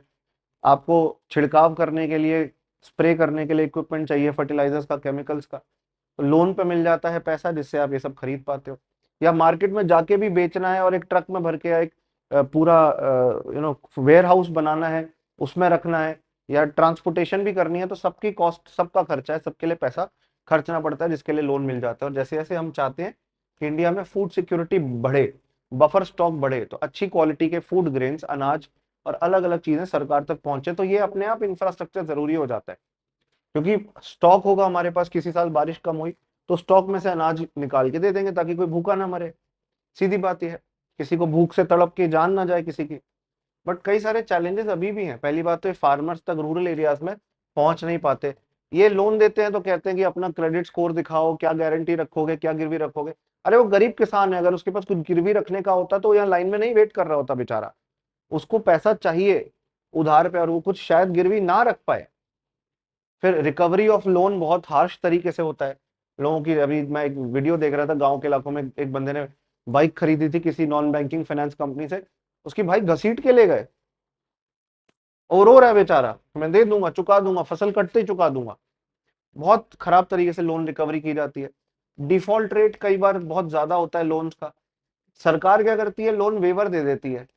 आपको छिड़काव करने के लिए, स्प्रे करने के लिए इक्विपमेंट चाहिए, फर्टिलाइजर्स का, केमिकल्स का, तो लोन पे मिल जाता है पैसा, जिससे आप ये सब खरीद पाते हो। या मार्केट में जाके भी बेचना है और एक ट्रक में भर के, या एक पूरा वेयर हाउस बनाना है, उसमें रखना है, या ट्रांसपोर्टेशन भी करनी है, तो सबकी कॉस्ट, सबका खर्चा है, सबके लिए पैसा खर्चना पड़ता है, जिसके लिए लोन मिल जाता है। और जैसे जैसे हम चाहते हैं कि इंडिया में फूड सिक्योरिटी बढ़े, बफर स्टॉक बढ़े, तो अच्छी क्वालिटी के फूड ग्रेन्स, अनाज और अलग अलग चीजें सरकार तक पहुंचे, तो ये अपने आप इंफ्रास्ट्रक्चर जरूरी हो जाता है। क्योंकि स्टॉक होगा हमारे पास, किसी साल बारिश कम हुई तो स्टॉक में से अनाज निकाल के दे देंगे ताकि कोई भूखा ना मरे, सीधी बात यह है, किसी को भूख से तड़प के जान ना जाए किसी की। बट कई सारे चैलेंजेस अभी भी हैं। पहली बात तो ये फार्मर्स तक रूरल एरियाज में पहुंच नहीं पाते। ये लोन देते हैं तो कहते हैं कि अपना क्रेडिट स्कोर दिखाओ, क्या गारंटी रखोगे, क्या गिरवी रखोगे। अरे वो गरीब किसान है, अगर उसके पास कुछ गिरवी रखने का होता तो यहाँ लाइन में नहीं वेट कर रहा होता बेचारा, उसको पैसा चाहिए उधार पे, और वो कुछ शायद गिरवी ना रख पाए। फिर रिकवरी ऑफ लोन बहुत हार्श तरीके से होता है लोगों की। अभी मैं एक वीडियो देख रहा था, गांव के इलाकों में एक बंदे ने बाइक खरीदी थी किसी नॉन बैंकिंग फाइनेंस कंपनी से, उसकी भाई घसीट के ले गए और रो रहा है बेचारा, मैं दे दूंगा, चुका दूंगा, फसल कटते ही चुका दूंगा। बहुत खराब तरीके से लोन रिकवरी की जाती है। डिफॉल्ट रेट कई बार बहुत ज्यादा होता है लोन्स का। सरकार क्या करती है, लोन वेवर दे देती है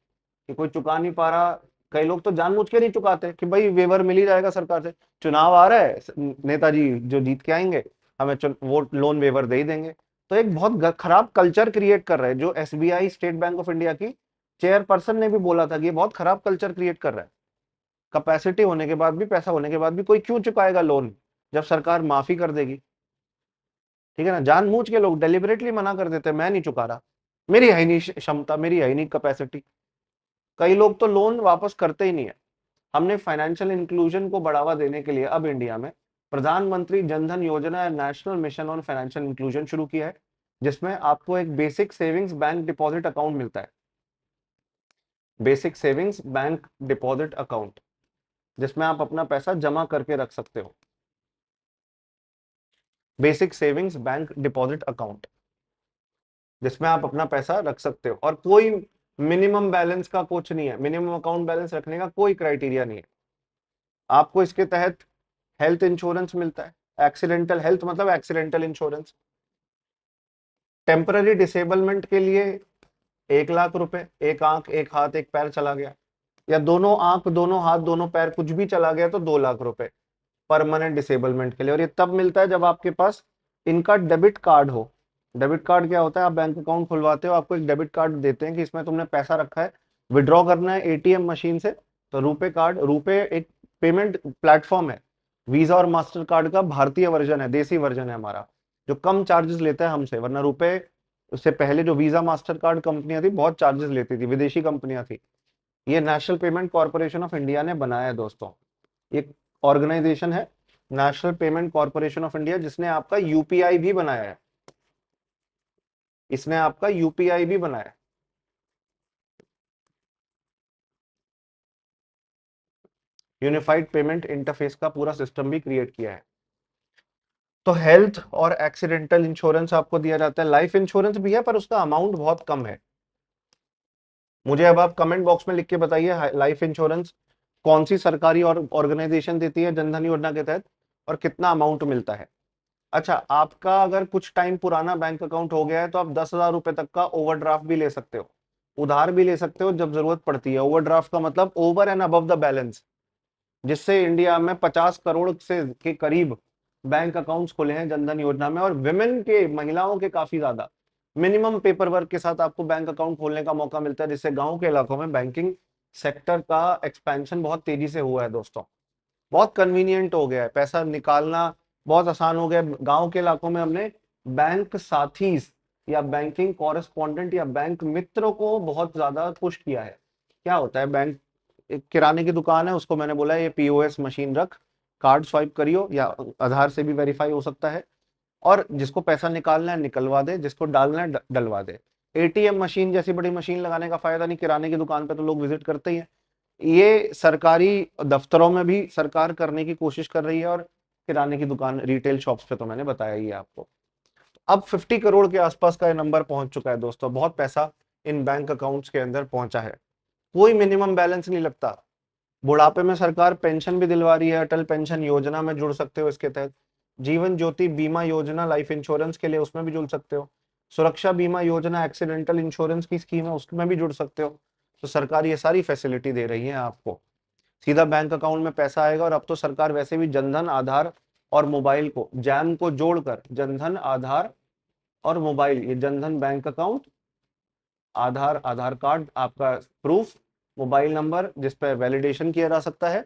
कि कोई चुका नहीं पा रहा। कई लोग तो जानबूझ के नहीं चुकाते कि भाई वेवर मिल ही जाएगा सरकार से, चुनाव आ रहा है, नेताजी जो जीत के आएंगे हमें वो लोन वेवर दे ही देंगे। तो एक बहुत खराब कल्चर क्रिएट कर रहे हैं, जो SBI, state bank of India की चेयरपर्सन ने भी बोला था कि ये बहुत खराब कल्चर क्रिएट कर रहा है। कैपेसिटी होने के बाद भी, पैसा होने के बाद भी कोई क्यों चुकाएगा लोन, जब सरकार माफी कर देगी? ठीक है ना, जानबूझ के लोग डेलिबरेटली मना कर देते हैं, मैं नहीं चुका रहा, मेरी है ही नहीं क्षमता, मेरी है ही नहीं कैपेसिटी। कई लोग तो लोन वापस करते ही नहीं है। हमने फाइनेंशियल इंक्लूजन को बढ़ावा देने के लिए अब इंडिया में प्रधानमंत्री जनधन योजना या national mission on financial inclusion शुरू किया है, जिसमें आपको एक basic savings bank deposit account मिलता है। Basic savings bank deposit account, जिसमें आप अपना पैसा जमा करके रख सकते हो। Basic savings bank deposit account, जिसमें आप अपना पैसा रख सकते हो, और कोई मिनिमम बैलेंस का कुछ नहीं है, मिनिमम अकाउंट बैलेंस रखने का कोई क्राइटेरिया नहीं है। आपको इसके तहत हेल्थ इंश्योरेंस मिलता है, एक्सीडेंटल हेल्थ मतलब एक्सीडेंटल इंश्योरेंस, टेम्पररी डिसेबलमेंट के लिए 1 लाख रुपए, एक आंख एक हाथ एक पैर चला गया, या दोनों आंख दोनों हाथ दोनों पैर कुछ भी चला गया तो 2 लाख रुपए परमानेंट डिसेबलमेंट के लिए। और ये तब मिलता है जब आपके पास इनका डेबिट कार्ड हो। डेबिट कार्ड क्या होता है, आप बैंक अकाउंट खुलवाते हो, आपको एक डेबिट कार्ड देते हैं कि इसमें तुमने पैसा रखा है, विड्रॉ करना है एटीएम मशीन से, तो रुपे कार्ड, रुपे एक पेमेंट प्लेटफॉर्म है, वीजा और मास्टर कार्ड का भारतीय वर्जन है, देसी वर्जन है हमारा, जो कम चार्जेस लेता है हमसे। वरना रुपए, उससे पहले जो वीजा मास्टर कार्ड कंपनियां थी बहुत चार्जेस लेती थी, विदेशी कंपनियां थी। ये national payment corporation of India ने बनाया है दोस्तों, एक ऑर्गेनाइजेशन है national payment corporation of India, जिसने आपका यूपीआई भी बनाया है, इसने आपका यूपीआई भी बनाया है। यूनिफाइड पेमेंट इंटरफेस का पूरा सिस्टम भी क्रिएट किया है। तो हेल्थ और एक्सीडेंटल इंश्योरेंस आपको दिया जाता है, लाइफ इंश्योरेंस भी है पर उसका अमाउंट बहुत कम है। मुझे अब आप कमेंट बॉक्स में लिख के बताइए लाइफ इंश्योरेंस कौन सी सरकारी और ऑर्गेनाइजेशन देती है जनधन योजना के तहत, और कितना अमाउंट मिलता है। अच्छा, आपका अगर कुछ टाइम पुराना बैंक अकाउंट हो गया है तो आप 10,000 रुपए तक का ओवरड्राफ्ट भी ले सकते हो, उधार भी ले सकते हो जब जरूरत पड़ती है। ओवरड्राफ्ट का मतलब over and above the balance, जिससे इंडिया में 50 करोड़ से के करीब बैंक अकाउंट्स खुले हैं जनधन योजना में, और विमेन के, महिलाओं के काफी ज्यादा। मिनिमम पेपर वर्क के साथ आपको बैंक अकाउंट खोलने का मौका मिलता है, जिससे गांव के इलाकों में बैंकिंग सेक्टर का एक्सपेंशन बहुत तेजी से हुआ है दोस्तों। बहुत कन्वीनियंट हो गया है, पैसा निकालना बहुत आसान हो गया है। गांव के इलाकों में हमने बैंक साथी या बैंकिंग कॉरेस्पॉन्डेंट या बैंक मित्रों को बहुत ज्यादा पुश किया है। क्या होता है, बैंक, एक किराने की दुकान है, उसको मैंने बोला ये पीओएस मशीन रख, कार्ड स्वाइप करियो, या आधार से भी वेरीफाई हो सकता है, और जिसको पैसा निकालना है निकलवा दे, जिसको डालना है डलवा दे। एटीएम मशीन जैसी बड़ी मशीन लगाने का फायदा नहीं, किराने की दुकान पे तो लोग विजिट करते ही हैं। ये सरकारी दफ्तरों में भी सरकार करने की कोशिश कर रही है, और किराने की दुकान, रिटेल शॉप्स पे तो मैंने बताया ही है आपको। अब 50 करोड़ के आसपास का ये नंबर पहुंच चुका है दोस्तों, बहुत पैसा इन बैंक अकाउंट्स के अंदर पहुंचा है। कोई मिनिमम बैलेंस नहीं लगता। बुढ़ापे में सरकार पेंशन भी दिलवा रही है, अटल पेंशन योजना में जुड़ सकते हो इसके तहत। जीवन ज्योति बीमा योजना लाइफ इंश्योरेंस के लिए, उसमें भी जुड़ सकते हो। सुरक्षा बीमा योजना एक्सीडेंटल इंश्योरेंस की स्कीम है, उसमें भी जुड़ सकते हो। तो सरकार ये सारी फैसिलिटी दे रही है आपको, सीधा बैंक अकाउंट में पैसा आएगा। और अब तो सरकार वैसे भी जनधन, आधार और मोबाइल को, जैम को जोड़कर, जनधन, आधार और मोबाइल, ये जनधन बैंक अकाउंट, आधार, आधार कार्ड आपका प्रूफ, मोबाइल नंबर जिस पर वैलिडेशन किया जा सकता है,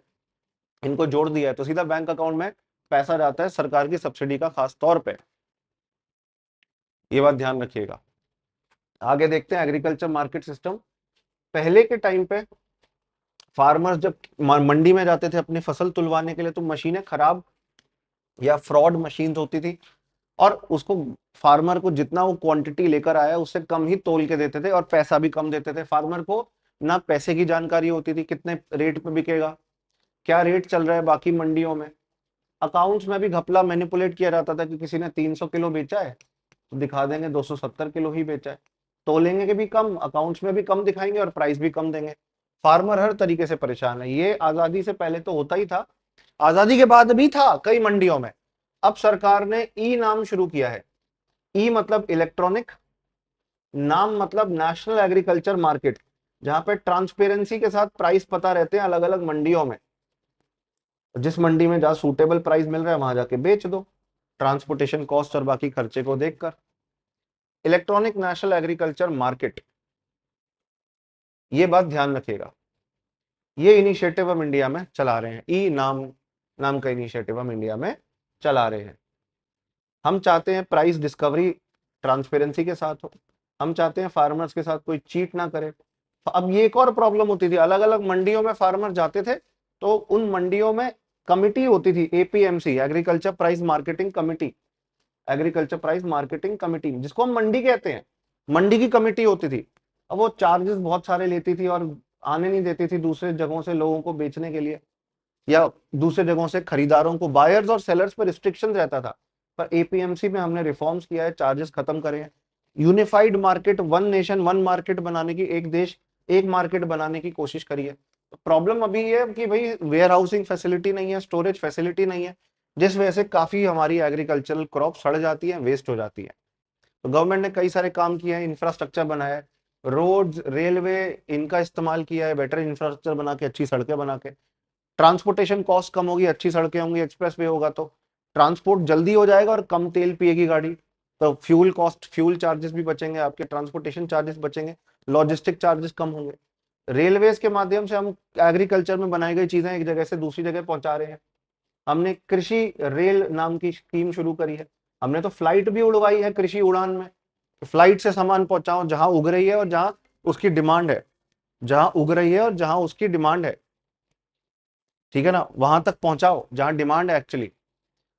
इनको जोड़ दिया है तो सीधा बैंक अकाउंट में पैसा जाता है सरकार की सब्सिडी का, खास तौर पे। ये बात ध्यान रखिएगा। आगे देखते हैं एग्रीकल्चर मार्केट सिस्टम। पहले के टाइम पे फार्मर्स जब मंडी में जाते थे अपनी फसल तुलवाने के लिए, तो मशीनें खराब या फ्रॉड मशीन होती थी, और उसको, फार्मर को जितना वो क्वांटिटी लेकर आया उससे कम ही तोल के देते थे, और पैसा भी कम देते थे। फार्मर को ना पैसे की जानकारी होती थी, कितने रेट पे बिकेगा, क्या रेट चल रहा है बाकी मंडियों में। अकाउंट्स में भी घपला मैनिपुलेट किया जाता था कि किसी ने 300 किलो बेचा है तो दिखा देंगे 270 किलो ही बेचा है, तोलेंगे के भी कम, अकाउंट्स में भी कम दिखाएंगे और प्राइस भी कम देंगे। फार्मर हर तरीके से परेशान है। ये आजादी से पहले तो होता ही था, आजादी के बाद भी था कई मंडियों में। अब सरकार ने ई नाम शुरू किया है। ई मतलब इलेक्ट्रॉनिक, नाम मतलब नेशनल एग्रीकल्चर मार्केट, जहां पे ट्रांसपेरेंसी के साथ प्राइस पता रहते हैं अलग अलग मंडियों में। जिस मंडी में जहां सूटेबल प्राइस मिल रहा है वहां जाके बेच दो, ट्रांसपोर्टेशन कॉस्ट और बाकी खर्चे को देखकर। इलेक्ट्रॉनिक नेशनल एग्रीकल्चर मार्केट, ये बात ध्यान रखिएगा। ये इनिशिएटिव हम इंडिया में चला रहे हैं, ई नाम का इनिशिएटिव हम इंडिया में चला रहे हैं। हम चाहते हैं प्राइस डिस्कवरी ट्रांसपेरेंसी के साथ हो, हम चाहते हैं फार्मर्स के साथ कोई चीट ना करे। अब ये एक और प्रॉब्लम होती थी, अलग अलग मंडियों में फार्मर जाते थे तो उन मंडियों में कमिटी होती थी, APMC, agriculture price marketing committee, agriculture price marketing committee, जिसको हम मंडी कहते हैं, मंडी की कमिटी होती थी। अब वो चार्जेस बहुत सारे लेती थी और आने नहीं देती थी दूसरे जगहों से लोगों को बेचने के लिए, या दूसरे जगहों से खरीदारों को, बायर्स और सेलर्स पर रिस्ट्रिक्शन रहता था। पर एपीएमसी में हमने रिफॉर्म्स किया है, चार्जेस खत्म करे हैं, unified market, one nation one market बनाने की, एक देश एक मार्केट बनाने की कोशिश करी है। प्रॉब्लम अभी ये है कि भाई वेयर हाउसिंग फैसिलिटी नहीं है, स्टोरेज फैसिलिटी नहीं है, जिस वजह से काफी हमारी एग्रीकल्चरल क्रॉप सड़ जाती है, वेस्ट हो जाती है। तो गवर्नमेंट ने कई सारे काम किए हैं, इंफ्रास्ट्रक्चर बनाया है, रोड्स, रेलवे, इनका इस्तेमाल किया है, बेटर इंफ्रास्ट्रक्चर बना के, अच्छी सड़कें बना के। ट्रांसपोर्टेशन कॉस्ट कम होगी, अच्छी सड़कें होंगी, एक्सप्रेस वे होगा तो ट्रांसपोर्ट जल्दी हो जाएगा और कम तेल पिएगी गाड़ी, तो फ्यूल कॉस्ट, फ्यूल चार्जेस भी बचेंगे आपके, ट्रांसपोर्टेशन चार्जेस बचेंगे, लॉजिस्टिक चार्जेस कम होंगे। रेलवेज के माध्यम से हम एग्रीकल्चर में बनाई गई चीजें एक जगह से दूसरी जगह पहुंचा रहे हैं। हमने कृषि रेल नाम की स्कीम शुरू करी है, हमने तो फ्लाइट भी उड़वाई है कृषि उड़ान में, फ्लाइट से सामान पहुंचाओ जहां उग रही है और जहां उसकी डिमांड है, जहां उग रही है और जहां उसकी डिमांड है, ठीक है ना, वहां तक पहुंचाओ जहां डिमांड है एक्चुअली।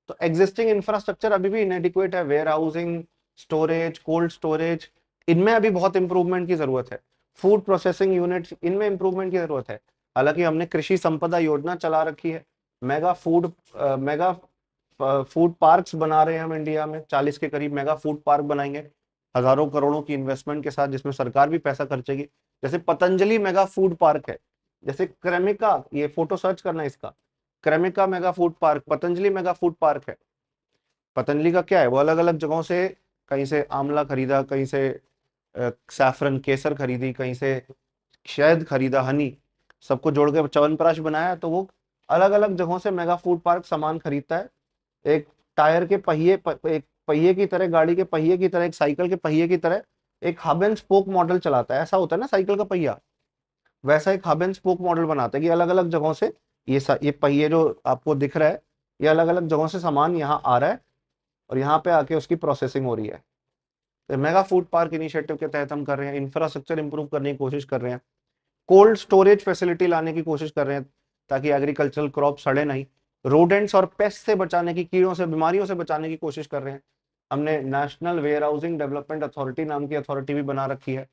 तो एग्जिस्टिंग इंफ्रास्ट्रक्चर अभी भी इनएडिक्वेट है, warehousing, storage, cold storage, इनमें अभी बहुत इंप्रूवमेंट की जरूरत है। फूड प्रोसेसिंग यूनिट्स, इनमें इंप्रूवमेंट की जरूरत है। हालांकि हमने कृषि संपदा योजना चला रखी है, मेगा फूड पार्क्स बना रहे हैं हम इंडिया में, 40 के करीब मेगा फूड पार्क बनाएंगे, हजारों करोड़ों की इन्वेस्टमेंट के साथ, जिसमें सरकार भी पैसा खर्चेगी। जैसे पतंजलि मेगा फूड पार्क है, जैसे क्रेमिका, ये फोटो सर्च करना इसका, Cremica mega food park, Patanjali mega food park है। पतंजलि का क्या है, वो अलग अलग जगहों से, कहीं से आंवला खरीदा, कहीं से सैफरन केसर खरीदी, कहीं से शहद खरीदा, हनी, सबको जोड़ के च्यवनप्राश बनाया, तो वो अलग अलग जगहों से मेगा फूड पार्क सामान खरीदता है। एक टायर के पहिए एक पहिए की तरह, गाड़ी के पहिए की तरह, एक साइकिल के पहिए की तरह एक हब एंड स्पोक मॉडल चलाता है। ऐसा होता है ना साइकिल का पहिया, वैसा एक हब एंड स्पोक मॉडल बनाता है कि अलग अलग जगहों से ये पहिए जो आपको दिख रहा है, ये अलग अलग जगहों से सामान यहाँ आ रहा है और यहाँ पे आके उसकी प्रोसेसिंग हो रही है। तो मेगा फूड पार्क इनिशिएटिव के तहत हम कर रहे हैं, इंफ्रास्ट्रक्चर इंप्रूव करने की कोशिश कर रहे हैं, कोल्ड स्टोरेज फैसिलिटी लाने की कोशिश कर रहे हैं ताकि एग्रीकल्चरल क्रॉप सड़े नहीं, रोडेंट्स और पेस्ट से बचाने की, कीड़ों से, बीमारियों से बचाने की कोशिश कर रहे हैं। हमने national warehousing development authority नाम की अथॉरिटी भी बना रखी है।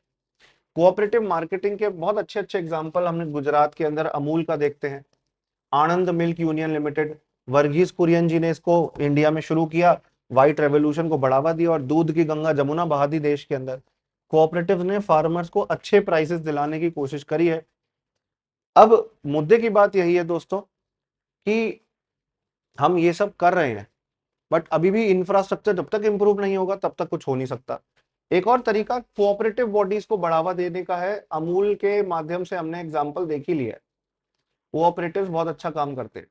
कोऑपरेटिव मार्केटिंग के बहुत अच्छे अच्छे एग्जाम्पल हमने गुजरात के अंदर अमूल का देखते हैं, Anand milk union limited, Verghese Kurien ji ने इसको इंडिया में शुरू किया, व्हाइट रेवोल्यूशन को बढ़ावा दिया और दूध की गंगा जमुना बहा दी देश के अंदर। कोऑपरेटिव ने फार्मर्स को अच्छे प्राइसेस दिलाने की कोशिश करी है। अब मुद्दे की बात यही है दोस्तों कि हम ये सब कर रहे हैं, बट अभी भी इंफ्रास्ट्रक्चर जब तक इंप्रूव नहीं होगा तब तक कुछ हो नहीं सकता। एक और तरीका कोऑपरेटिव बॉडीज को बढ़ावा देने का है, अमूल के माध्यम से हमने एग्जांपल देख ही लिया है, कोऑपरेटिव्स बहुत अच्छा काम करते हैं,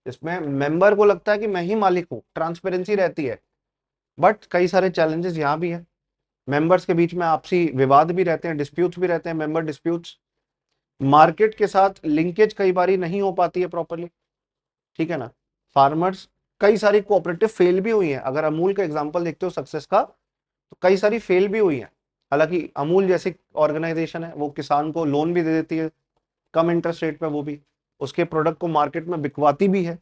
इसमें मेंबर को लगता है कि मैं ही मालिक हूँ, ट्रांसपेरेंसी रहती है, बट कई सारे चैलेंजेस यहाँ भी है, मेंबर्स के बीच में आपसी विवाद भी रहते हैं, डिस्प्यूट्स भी रहते हैं, मेंबर डिस्प्यूट्स, मार्केट के साथ लिंकेज कई बारी नहीं हो पाती है प्रॉपरली, ठीक है ना, फार्मर्स, कई सारी कोऑपरेटिव फेल भी हुई है, अगर अमूल का एग्जांपल देखते हो सक्सेस का, तो कई सारी फेल भी हुई है। हालांकि अमूल जैसी ऑर्गेनाइजेशन है, वो किसान को लोन भी दे देती है कम इंटरेस्ट रेट पे, वो भी उसके प्रोडक्ट को मार्केट में बिकवाती भी है,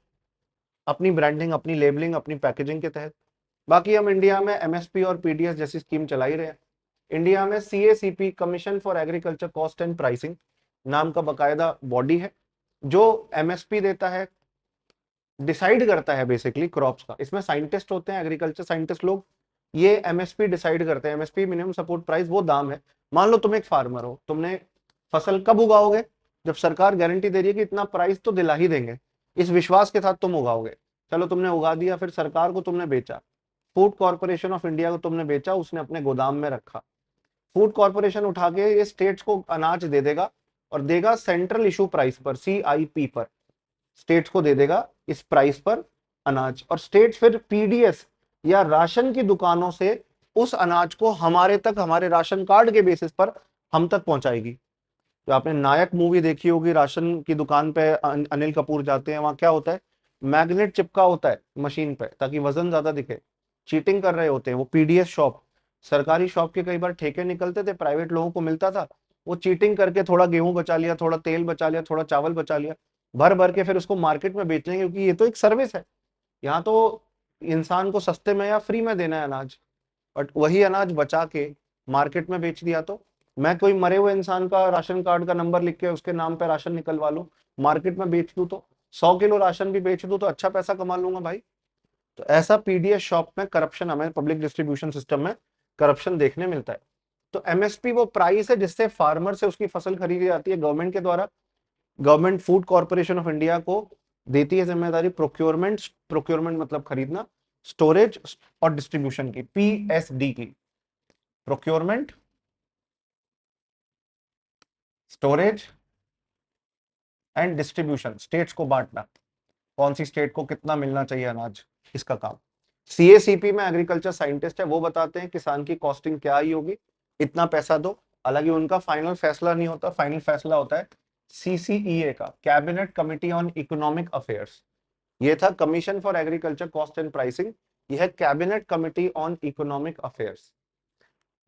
अपनी ब्रांडिंग, अपनी लेबलिंग, अपनी पैकेजिंग के तहत। बाकी हम इंडिया में एमएसपी और पीडीएस जैसी स्कीम चला ही रहे हैं। इंडिया में CACP, commission for agriculture cost and pricing नाम का बकायदा बॉडी है, जो एमएसपी देता है, डिसाइड करता है बेसिकली क्रॉप्स का। इसमें साइंटिस्ट होते हैं, एग्रीकल्चर साइंटिस्ट लोग, ये एमएसपी डिसाइड करते हैं। एमएसपी, मिनिमम सपोर्ट प्राइस, वो दाम है। मान लो तुम एक फार्मर हो, तुमने फसल कब उगाओगे, जब सरकार गारंटी दे रही है कि इतना प्राइस तो दिला ही देंगे, इस विश्वास के साथ तुम उगाओगे। चलो तुमने उगा दिया, फिर सरकार को तुमने बेचा, फूड कॉर्पोरेशन ऑफ इंडिया को तुमने बेचा, उसने अपने गोदाम में रखा, फूड कॉर्पोरेशन उठा के ये स्टेट्स को अनाज दे देगा और देगा सेंट्रल इशू प्राइस पर, CIP पर, स्टेट्स को दे देगा इस प्राइस पर अनाज, और स्टेट्स फिर पीडीएस या राशन की दुकानों से उस अनाज को हमारे तक, हमारे राशन कार्ड के बेसिस पर हम तक पहुंचाएगी। जो आपने नायक मूवी देखी होगी, राशन की दुकान पे अनिल कपूर जाते हैं, वहां क्या होता है, मैग्नेट चिपका होता है मशीन पे ताकि वजन ज्यादा दिखे, चीटिंग कर रहे होते हैं वो पीडीएस शॉप। सरकारी शॉप के कई बार ठेके निकलते थे, प्राइवेट लोगों को मिलता था, वो चीटिंग करके थोड़ा गेहूं बचा लिया, थोड़ा तेल बचा लिया, थोड़ा चावल बचा लिया, भर भर के फिर उसको मार्केट में बेचेंगे, क्योंकि ये तो एक सर्विस है, यहाँ तो इंसान को सस्ते में या फ्री में देना है अनाज, बट वही अनाज बचा के मार्केट में बेच दिया, तो मैं कोई मरे हुए इंसान का राशन कार्ड का नंबर लिख के उसके नाम पे राशन निकलवा लूं, मार्केट में बेच दूं, तो 100 किलो राशन भी बेच दूं तो अच्छा पैसा कमा लूंगा भाई। तो ऐसा पीडीएस शॉप में करप्शन, हमें पब्लिक डिस्ट्रीब्यूशन सिस्टम में करप्शन देखने मिलता है। तो एमएसपी वो प्राइस है जिससे फार्मर से उसकी फसल खरीदी जाती है गवर्नमेंट के द्वारा, government food corporation of India को देती है जिम्मेदारी प्रोक्योरमेंट, प्रोक्योरमेंट मतलब खरीदना, स्टोरेज और डिस्ट्रीब्यूशन की, PSD की। Procurement, storage and distribution, states को बांटना, कौन सी स्टेट को कितना मिलना चाहिए अनाज, इसका काम। सीएसीपी में एग्रीकल्चर साइंटिस्ट है, वो बताते हैं किसान की कॉस्टिंग क्या आई होगी, इतना पैसा दो। हालांकि उनका फाइनल फैसला नहीं होता, फाइनल फैसला होता है सीसीईए का, cabinet committee on economic affairs. ये था commission for agriculture cost and pricing, यह है cabinet committee on economic affairs.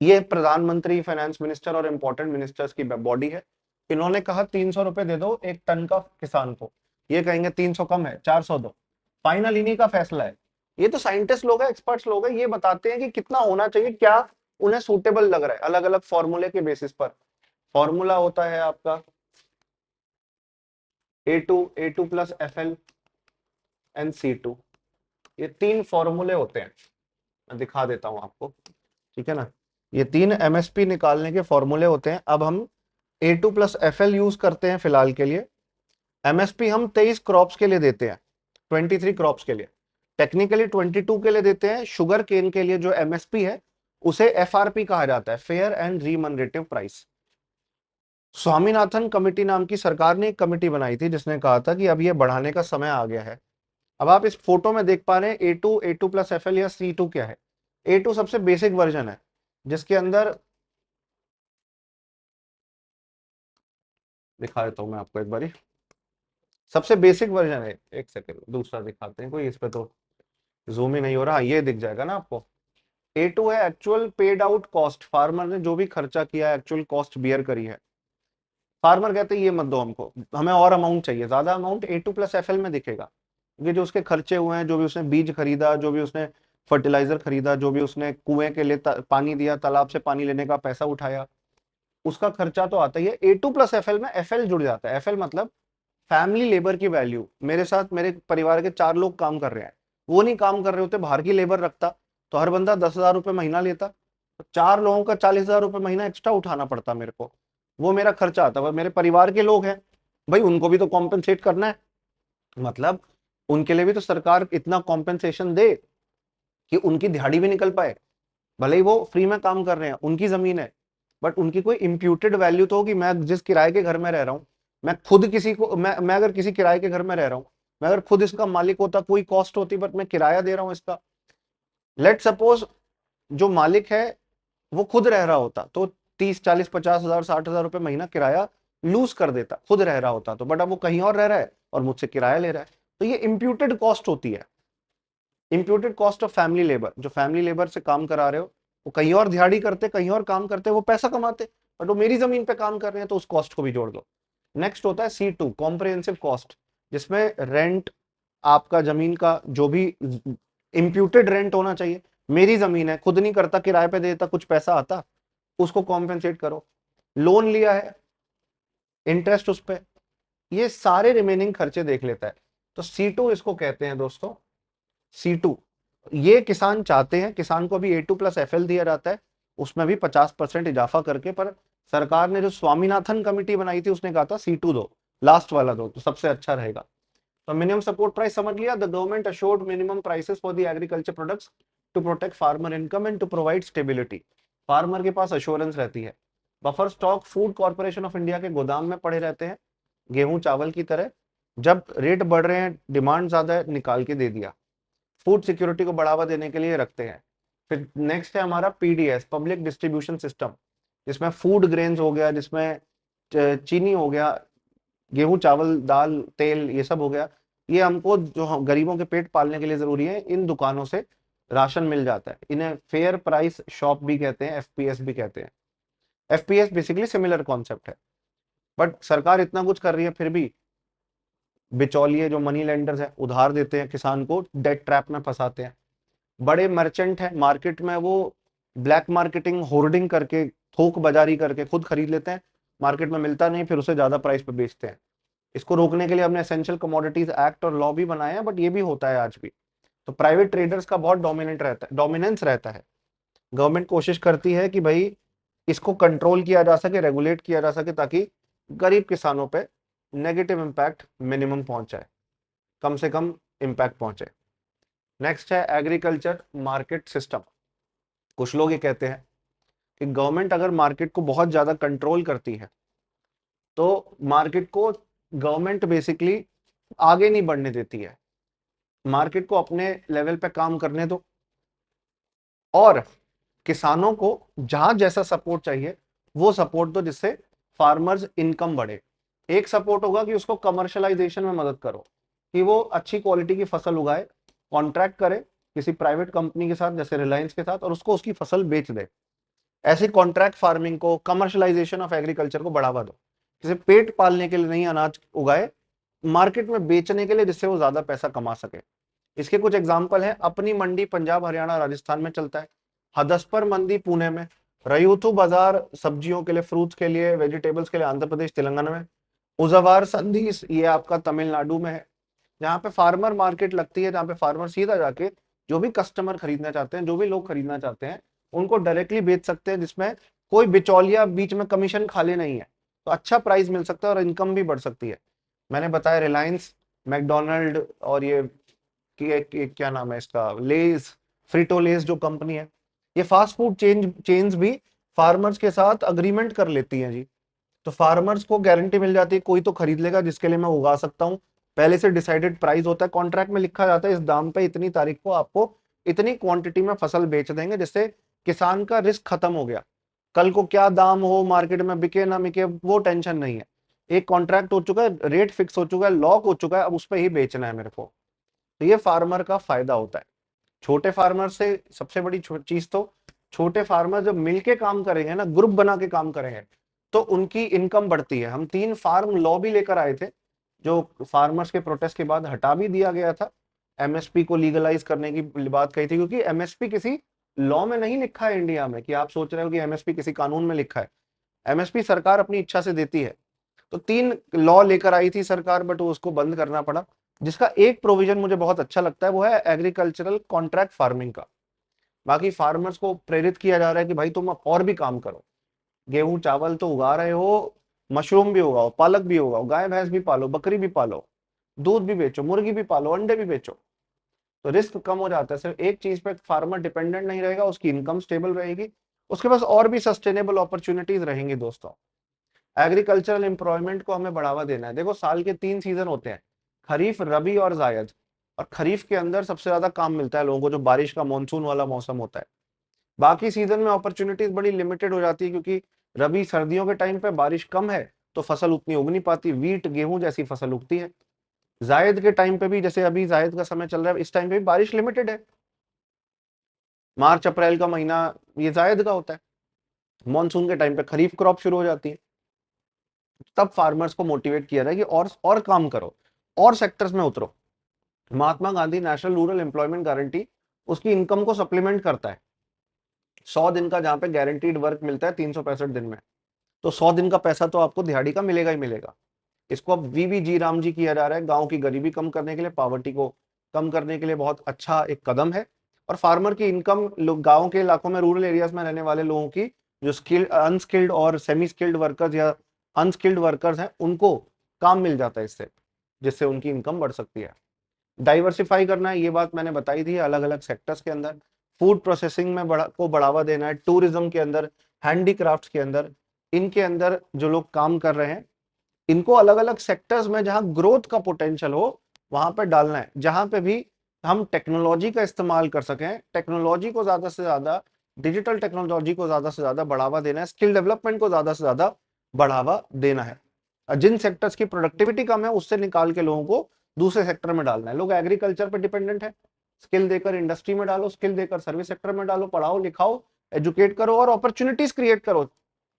ये प्रधानमंत्री, फाइनेंस मिनिस्टर और इंपॉर्टेंट मिनिस्टर्स की बॉडी है। इन्होंने कहा 300 रुपए दे दो एक टन का किसान को, ये कहेंगे 300 कम है 400 दो। फाइनल इन्हीं का फैसला है। ये तो साइंटिस्ट लोग हैं, एक्सपर्ट्स लोग हैं, ये बताते हैं कि कितना होना चाहिए, क्या उन्हें सूटेबल लग रहा है, अलग अलग फॉर्मूले के बेसिस पर। फॉर्मूला होता है आपका A two plus F L and C2, ये 3 फॉर्मूले होते हैं, मैं दिखा देता हूं आपको, ठीक है ना। ये 3 एमएसपी निकालने के फॉर्मूले होते हैं। अब हम A2 प्लस FL यूज करते हैं फिलहाल के लिए। एमएसपी हम 23 क्रॉप्स के लिए देते हैं, 23 क्रॉप्स के लिए, टेक्निकली 22 के लिए देते हैं। शुगर केन के लिए जो एमएसपी है उसे एफआरपी कहा जाता है, fair and remunerative price. Swaminathan committee नाम की सरकार ने एक कमेटी बनाई थी जिसने कहा था कि अब ये बढ़ाने का समय आ गया है। अब आप इस फोटो में देख पा रहे हैं A2 प्लस FL या C2 क्या है। A2 सबसे बेसिक वर्जन है जिसके अंदर, दिखा देता हूं मैं आपको एक बारी, सबसे बेसिक वर्जन है। एक सेकंड दूसरा दिखाते हैं, कोई इस पे तो जूम ही नहीं हो रहा, ये दिख जाएगा ना आपको। A2 है actual paid out cost, farmer ने जो भी खर्चा किया है एक्चुअल कॉस्ट बियर करी है। फार्मर कहते हैं ये मत दो हमको, हमें और अमाउंट चाहिए, ज्यादा अमाउंट A2 प्लस FL में दिखेगा, क्योंकि जो उसके खर्चे हुए हैं, जो भी उसने बीज खरीदा, जो भी उसने फर्टिलाइजर खरीदा, जो भी उसने कुएं के लिए पानी दिया, तालाब से पानी लेने का पैसा उठाया, उसका खर्चा तो आता ही है। A2 प्लस FL में FL जुड़ जाता है। FL मतलब फैमिली लेबर की वैल्यू। मेरे साथ मेरे परिवार के 4 लोग काम कर रहे हैं, वो नहीं काम कर रहे होते, बाहर की लेबर रखता तो हर बंदा 10,000 रुपये महीना लेता, तो 4 लोगों का 40,000 रुपये महीना एक्स्ट्रा उठाना पड़ता मेरे को, वो मेरा खर्चा आता है। मेरे परिवार के लोग हैं भाई, उनको भी तो कॉम्पेंसेट करना है, मतलब उनके लिए भी तो सरकार इतना कॉम्पेंसेशन दे कि उनकी दिहाड़ी भी निकल पाए। भले ही वो फ्री में काम कर रहे हैं, उनकी जमीन है, बट उनकी कोई इम्प्यूटेड वैल्यू तो होगी। मैं जिस किराए के घर में रह रहा हूँ, मैं खुद किसी को, मैं अगर किसी किराए के घर में रह रहा हूँ, मैं अगर खुद इसका मालिक होता, कोई कॉस्ट होती, बट मैं किराया दे रहा हूँ इसका। लेट सपोज जो मालिक है वो खुद रह रहा होता तो 30, 40, 50 हजार, 60 हजार रुपये महीना किराया लूज कर देता, खुद रह रहा होता तो, बट अब वो कहीं और रह रहा है और मुझसे किराया ले रहा है, तो ये इम्प्यूटेड कॉस्ट होती है। Imputed cost of family labour, जो फैमिली लेबर से काम करा रहे हो, वो कहीं और दिहाड़ी करते, कहीं और काम करते, वो पैसा कमाते, बट वो मेरी जमीन पे काम कर रहे हैं, तो उस कॉस्ट को भी जोड़ दो। नेक्स्ट होता है C2, कॉम्प्रिहेंसिव कॉस्ट, जिसमें रेंट, आपका जमीन का जो भी इम्प्यूटेड रेंट होना चाहिए, मेरी जमीन है, खुद नहीं करता, किराए पे देता, कुछ पैसा आता, उसको कॉम्पेंसेट करो। लोन लिया है, इंटरेस्ट उस पर, ये सारे रिमेनिंग खर्चे देख लेता है, तो C2 इसको कहते हैं दोस्तों। C2 ये किसान चाहते हैं, किसान को अभी A2 प्लस FL दिया जाता है, उसमें भी 50% इजाफा करके, पर सरकार ने जो स्वामीनाथन कमेटी बनाई थी उसने कहा था C2 दो, लास्ट वाला दो तो सबसे अच्छा रहेगा। तो मिनिमम सपोर्ट प्राइस समझ लिया, the government assured minimum prices for the agriculture products to protect farmer income and to provide stability. Farmer के पास अश्योरेंस रहती है। Buffer stock food corporation of India के गोदाम में पड़े रहते हैं, गेहूं चावल की तरह, जब रेट बढ़ रहे हैं, डिमांड ज्यादा है, निकाल के दे दिया। फूड सिक्योरिटी को बढ़ावा देने के लिए रखते हैं। फिर नेक्स्ट है हमारा PDS, पब्लिक डिस्ट्रीब्यूशन सिस्टम, जिसमें फूड ग्रेन्स हो गया, जिसमें चीनी हो गया, गेहूं चावल दाल तेल ये सब हो गया, ये हमको जो हम गरीबों के पेट पालने के लिए जरूरी है, इन दुकानों से राशन मिल जाता है। इन्हें फेयर प्राइस शॉप भी कहते हैं, FPS भी कहते हैं। FPS बेसिकली सिमिलर कॉन्सेप्ट है, बट सरकार इतना कुछ कर रही है, फिर भी बिचौलिए जो मनी लेंडर्स है उधार देते हैं किसान को, डेट ट्रैप में फंसाते हैं। बड़े मर्चेंट है मार्केट में, वो ब्लैक मार्केटिंग, होर्डिंग करके, थोक बाजारी करके खुद खरीद लेते हैं, मार्केट में मिलता नहीं, फिर उसे ज्यादा प्राइस पे बेचते हैं। इसको रोकने के लिए हमने एसेंशियल कमोडिटीज एक्ट और लॉ भी बनाए हैं, बट ये भी होता है आज भी। तो प्राइवेट ट्रेडर्स का बहुत डोमिनेंस रहता है। गवर्नमेंट कोशिश करती है कि भाई इसको कंट्रोल किया जा सके, रेगुलेट किया जा सके, ताकि गरीब किसानों पे नेगेटिव इम्पैक्ट मिनिमम पहुंच जाए, कम से कम इम्पैक्ट पहुंचे। नेक्स्ट है एग्रीकल्चर मार्केट सिस्टम। कुछ लोग ये कहते हैं कि गवर्नमेंट अगर मार्केट को बहुत ज्यादा कंट्रोल करती है तो मार्केट को गवर्नमेंट बेसिकली आगे नहीं बढ़ने देती है, मार्केट को अपने लेवल पे काम करने दो, और किसानों को जहां जैसा सपोर्ट चाहिए वो सपोर्ट दो, जिससे फार्मर्स इनकम बढ़े। एक सपोर्ट होगा कि उसको कमर्शलाइजेशन में मदद करो, कि वो अच्छी क्वालिटी की फसल उगाए, कॉन्ट्रैक्ट करे किसी प्राइवेट कंपनी के साथ जैसे रिलायंस के साथ, और उसको उसकी फसल बेच दे। ऐसी कॉन्ट्रैक्ट फार्मिंग को, कमर्शलाइजेशन ऑफ एग्रीकल्चर को बढ़ावा दो, जैसे पेट पालने के लिए नहीं अनाज उगाए, मार्केट में बेचने के लिए, जिससे वो ज्यादा पैसा कमा सके। इसके कुछ एग्जाम्पल है, अपनी मंडी पंजाब हरियाणा राजस्थान में चलता है, हदसपर मंडी पुणे में, रयूथू बाजार सब्जियों के लिए, फ्रूट्स के लिए, वेजिटेबल्स के लिए आंध्र प्रदेश तेलंगाना में, उजावार संधीस ये आपका तमिलनाडु में है। जहाँ पे फार्मर मार्केट लगती है, जहाँ पे फार्मर सीधा जाके जो भी कस्टमर खरीदना चाहते हैं, जो भी लोग खरीदना चाहते हैं, उनको डायरेक्टली बेच सकते हैं, जिसमें कोई बिचौलिया बीच में कमीशन खाली नहीं है, तो अच्छा प्राइस मिल सकता है और इनकम भी बढ़ सकती है। मैंने बताया रिलायंस, मैकडोनल्ड, और ये क्या नाम है इसका, लेज, फ्रिटो लेज जो कंपनी है, ये फास्ट फूड चेन्स भी फार्मर्स के साथ अग्रीमेंट कर लेती हैं जी। तो फार्मर्स को गारंटी मिल जाती है, कोई तो खरीद लेगा जिसके लिए मैं उगा सकता हूँ, पहले से डिसाइडेड प्राइस होता है, कॉन्ट्रैक्ट में लिखा जाता है इस दाम पे इतनी तारीख को आपको इतनी क्वांटिटी में फसल बेच देंगे, जिससे किसान का रिस्क खत्म हो गया। कल को क्या दाम हो मार्केट में, बिके ना बिके, वो टेंशन नहीं है। एक कॉन्ट्रैक्ट हो चुका है, रेट फिक्स हो चुका है, लॉक हो चुका है, अब उस पर ही बेचना है मेरे को। तो ये फार्मर का फायदा होता है। छोटे फार्मर से सबसे बड़ी चीज तो, छोटे फार्मर जब मिलके काम करेंगे ना, ग्रुप बना के काम करेंगे, तो उनकी इनकम बढ़ती है। हम 3 फार्म लॉ भी लेकर आए थे, जो फार्मर्स के प्रोटेस्ट के बाद हटा भी दिया गया था। एमएसपी को लीगलाइज करने की बात कही थी, क्योंकि एमएसपी किसी लॉ में नहीं लिखा है इंडिया में, कि आप सोच रहे हो कि एमएसपी किसी कानून में लिखा है। एमएसपी सरकार अपनी इच्छा से देती है। तो 3 लॉ लेकर आई थी सरकार, बट वो उसको बंद करना पड़ा, जिसका एक प्रोविजन मुझे बहुत अच्छा लगता है, वो है एग्रीकल्चरल कॉन्ट्रैक्ट फार्मिंग का। बाकी फार्मर्स को प्रेरित किया जा रहा है कि भाई तुम और भी काम करो, गेहूं चावल तो उगा रहे हो, मशरूम भी उगाओ, पालक भी उगाओ, गाय भैंस भी पालो, बकरी भी पालो, दूध भी बेचो, मुर्गी भी पालो, अंडे भी बेचो। तो रिस्क कम हो जाता है, सिर्फ एक चीज पे फार्मर डिपेंडेंट नहीं रहेगा, उसकी इनकम स्टेबल रहेगी, उसके पास और भी सस्टेनेबल अपॉर्चुनिटीज रहेंगी। दोस्तों, एग्रीकल्चरल एम्प्लॉयमेंट को हमें बढ़ावा देना है। देखो, साल के 3 सीजन होते हैं, खरीफ, रबी और जायद। और खरीफ के अंदर सबसे ज्यादा काम मिलता है लोगों को, जो बारिश का मानसून वाला मौसम होता है। बाकी सीजन में अपॉर्चुनिटीज बड़ी लिमिटेड हो जाती है, क्योंकि रबी सर्दियों के टाइम पे बारिश कम है, तो फसल उतनी उग नहीं पाती, वीट गेहूं जैसी फसल उगती है। जायद के टाइम पे भी, जैसे अभी जायद का समय चल रहा है, इस टाइम पे भी बारिश लिमिटेड है, मार्च अप्रैल का महीना ये जायद का होता है। मानसून के टाइम पे खरीफ क्रॉप शुरू हो जाती है। तब फार्मर्स को मोटिवेट किया जाए कि और काम करो, और सेक्टर्स में उतरो। Mahatma Gandhi national rural employment guarantee उसकी इनकम को सप्लीमेंट करता है। 100 दिन का जहां पे गारंटीड वर्क मिलता है 365 दिन में, तो 100 दिन का पैसा तो आपको दिहाड़ी का मिलेगा ही मिलेगा। इसको अब वीवीजी राम जी किया जा रहा है, गांव की गरीबी कम करने के लिए, पॉवर्टी को कम करने के लिए बहुत अच्छा एक कदम है। और फार्मर की इनकम, लोग गाँव के इलाकों में, रूरल एरियाज में रहने वाले लोगों की, जो स्किल्ड, अनस्किल्ड और सेमी स्किल्ड वर्कर्स या अनस्किल्ड वर्कर्स हैं, उनको काम मिल जाता है इससे, जिससे उनकी इनकम बढ़ सकती है। डाइवर्सिफाई करना है, ये बात मैंने बताई थी, अलग अलग सेक्टर्स के अंदर। फूड प्रोसेसिंग में को बढ़ावा देना है, टूरिज्म के अंदर, हैंडीक्राफ्ट्स के अंदर, इनके अंदर जो लोग काम कर रहे हैं, इनको अलग अलग सेक्टर्स में जहां ग्रोथ का पोटेंशियल हो वहां पर डालना है। जहां पे भी हम टेक्नोलॉजी का इस्तेमाल कर सकें, टेक्नोलॉजी को ज्यादा से ज्यादा, डिजिटल टेक्नोलॉजी को ज्यादा से ज्यादा बढ़ावा देना है, स्किल डेवलपमेंट को ज्यादा से ज्यादा बढ़ावा देना है। जिन सेक्टर्स की प्रोडक्टिविटी कम है, उससे निकाल के लोगों को दूसरे सेक्टर में डालना है। लोग एग्रीकल्चर पे डिपेंडेंट है, स्किल देकर इंडस्ट्री में डालो, स्किल देकर सर्विस सेक्टर में डालो, पढ़ाओ लिखाओ, एजुकेट करो और अपॉर्चुनिटीज क्रिएट करो।